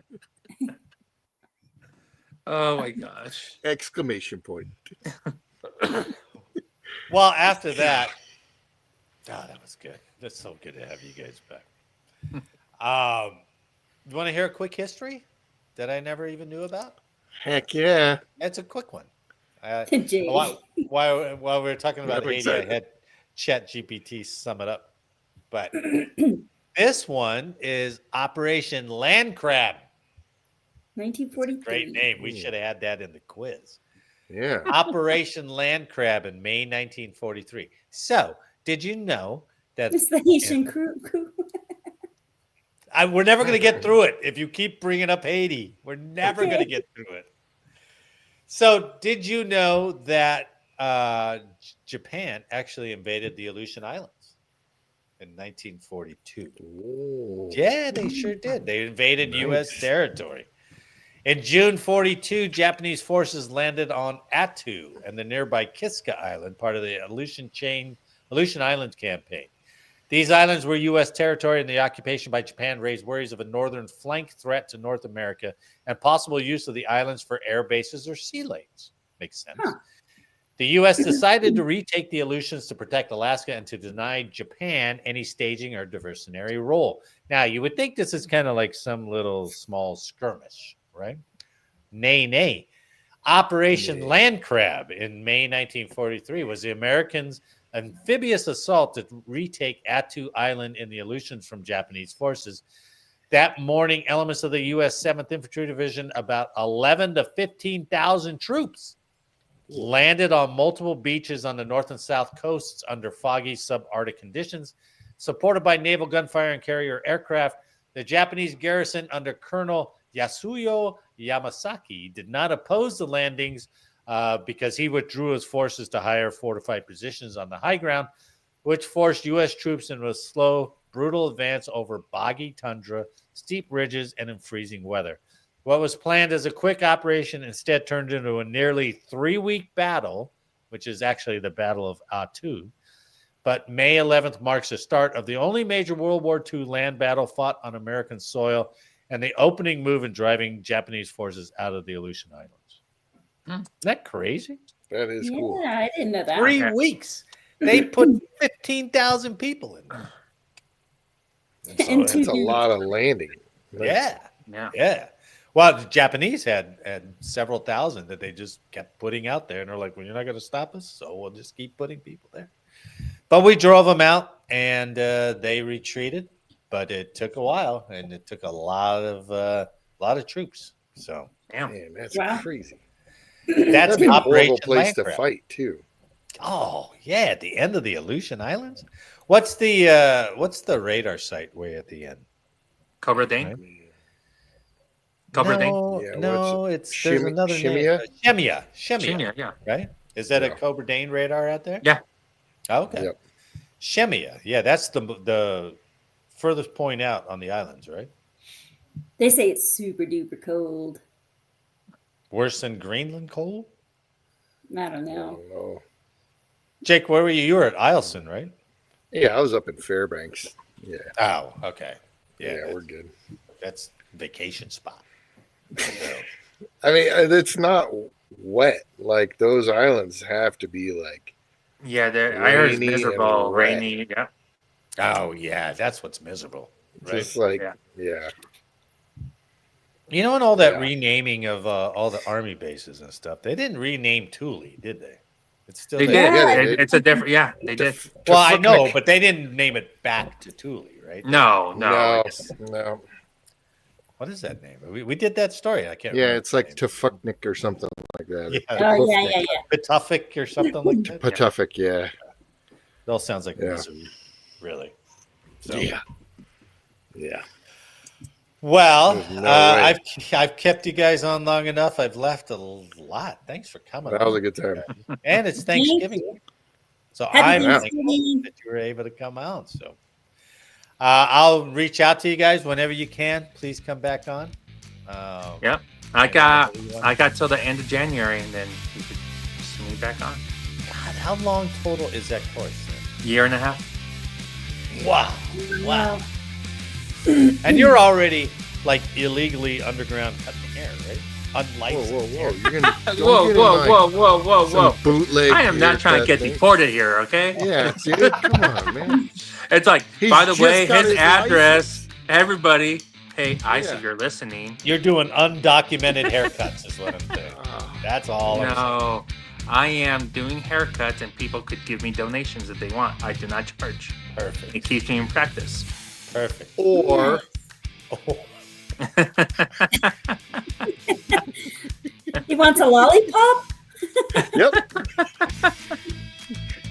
Oh my gosh.
Exclamation point.
Well, after that, that was good. That's so good to have you guys back. You want to hear a quick history that I never even knew about?
Heck yeah.
It's a quick one.
Jay.
While we were talking about
I'm
Haiti,
excited.
I had ChatGPT sum it up. But this one is Operation Land Crab.
1943.
Great name. We should have had that in the quiz.
Yeah.
Operation Land Crab in May 1943. So, did you know that
It's the Haitian crew.
we're never going to get through it if you keep bringing up Haiti? We're never going to get through it. So, did you know that Japan actually invaded the Aleutian Islands in 1942?
Ooh.
Yeah, they sure did. They invaded U.S. territory. In June 42, Japanese forces landed on Attu and the nearby Kiska Island, part of the Aleutian Islands campaign. These islands were U.S. territory, and the occupation by Japan raised worries of a northern flank threat to North America and possible use of the islands for air bases or sea lanes. Makes sense.
Huh.
The U.S. decided to retake the Aleutians to protect Alaska and to deny Japan any staging or diversionary role. Now, you would think this is kind of like some little small skirmish, right? Nay. Operation Land Crab in May 1943 was the Americans' amphibious assault to retake Attu Island in the Aleutians from Japanese forces. That morning, elements of the U.S. 7th Infantry Division, about 11 to 15,000 troops, landed on multiple beaches on the north and south coasts under foggy subarctic conditions. Supported by naval gunfire and carrier aircraft, the Japanese garrison under Colonel Yasuyo Yamasaki did not oppose the landings because he withdrew his forces to higher fortified positions on the high ground, which forced U.S. troops into a slow, brutal advance over boggy tundra, steep ridges, and in freezing weather. What was planned as a quick operation instead turned into a nearly 3-week battle, which is actually the Battle of Attu. But May 11th marks the start of the only major World War II land battle fought on American soil and the opening move in driving Japanese forces out of the Aleutian Islands. Isn't that crazy?
That is cool.
Yeah, I didn't know that.
3 weeks. They put 15,000 people in there.
And
That's a lot of landing.
Yeah.
Yeah.
Well, the Japanese had several thousand that they just kept putting out there. And they're like, well, you're not going to stop us, so we'll just keep putting people there. But we drove them out, and they retreated. But it took a while, and it took a lot of troops. So,
Man, that's
Wow.
crazy.
that's
That'd be a horrible
Operation
place
Land
to
Crab.
fight too.
Oh yeah, at the end of the Aleutian Islands. What's the radar site way at the end?
Cobra Dane?
Right.
Cobra Dane?
No,
Yeah,
no, there's another
Shimia?
name. Shemia,
Shimia, yeah.
right? Is that
Yeah.
a Cobra Dane radar out there?
Yeah.
Oh, okay.
Yep.
Shemia, yeah, that's the furthest point out on the islands, right?
They say it's super duper cold.
Worse than Greenland cold?
I don't
I
know.
don't know.
Jake, where were you? You were at Eielson, right?
Yeah, I was up in Fairbanks. Yeah.
Oh, okay.
Yeah, we're good.
That's vacation spot. So,
I mean, it's not wet. Like those islands have to be like.
Yeah, I heard it's
Rainy and
miserable.
wet.
Rainy, yeah.
oh yeah, that's what's miserable, right?
Just like,
Yeah.
yeah.
You know, in all that
Yeah.
renaming of all the army bases and stuff, they didn't rename Thule, did they? It's still
They
there.
did.
Yeah, they
It-
did.
It's a different, yeah, they did.
Well, I know,
Tefuknik.
but they didn't name it back to Thule, right?
No.
No.
What is that name? We did that story. I can't.
Yeah,
remember
it's like
the name.
Tefuknik or something like that.
Yeah.
Oh yeah.
Patuffik or something like that.
Patuffik, yeah.
It all sounds like
Yeah.
misery, really. So,
Yeah. Yeah.
Well,
There's no way.
I've kept you guys on long enough. I've left a lot. Thanks for coming.
That was a good time.
And it's
Thank
Thanksgiving.
you.
So
Happy
I'm
Thanksgiving.
thankful that you were able to come out. So I'll reach out to you guys whenever you can. Please come back on.
Yep. I got till the end of January, and then you could send me back on.
God, how long total is that course?
Year and a half.
Wow. And you're already like illegally underground cutting hair, right? Unlicensed.
Whoa!
hair.
You're gonna
Whoa.
bootleg.
I am not trying to get deported here, okay?
Yeah, dude, come on, man.
It's like,
He's
by the
just
way,
got
his
his
address, everybody. Hey, ICE,
Yeah.
if you're listening.
You're doing undocumented haircuts, is what I'm saying. That's all. I'm saying.
No, I am doing haircuts, and people could give me donations if they want. I do not charge.
Perfect.
It keeps me in practice.
Perfect.
Or
He wants a lollipop?
yep.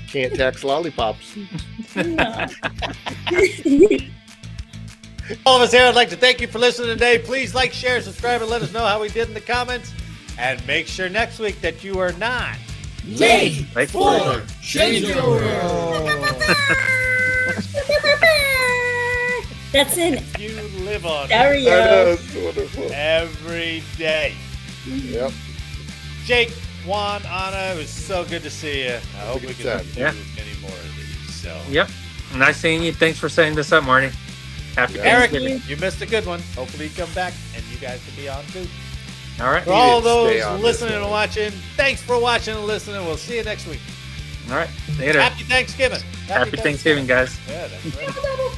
Can't tax lollipops.
No.
All of us here, I'd like to thank you for listening today. Please like, share, subscribe, and let us know how we did in the comments. And make sure next week that you are not
Late
Like,
for changeover. That's in
you live on
stereo.
That's wonderful.
every day.
Yep.
Jake, Juan, Anna, it was so good to see you. I hope we
good
can
time.
do
Yeah.
many more of these. So,
Yep. Nice seeing you. Thanks for setting this up, Marty. Happy
Yeah.
Eric,
Thanksgiving.
you missed a good one. Hopefully, you come back and you guys can be on too.
All right.
For all
didn't stay
those
on
listening
this
and
one.
watching, thanks for watching and listening. We'll see you next week.
All right. Later.
Happy Thanksgiving.
Happy Thanksgiving, guys.
Yeah, that's right.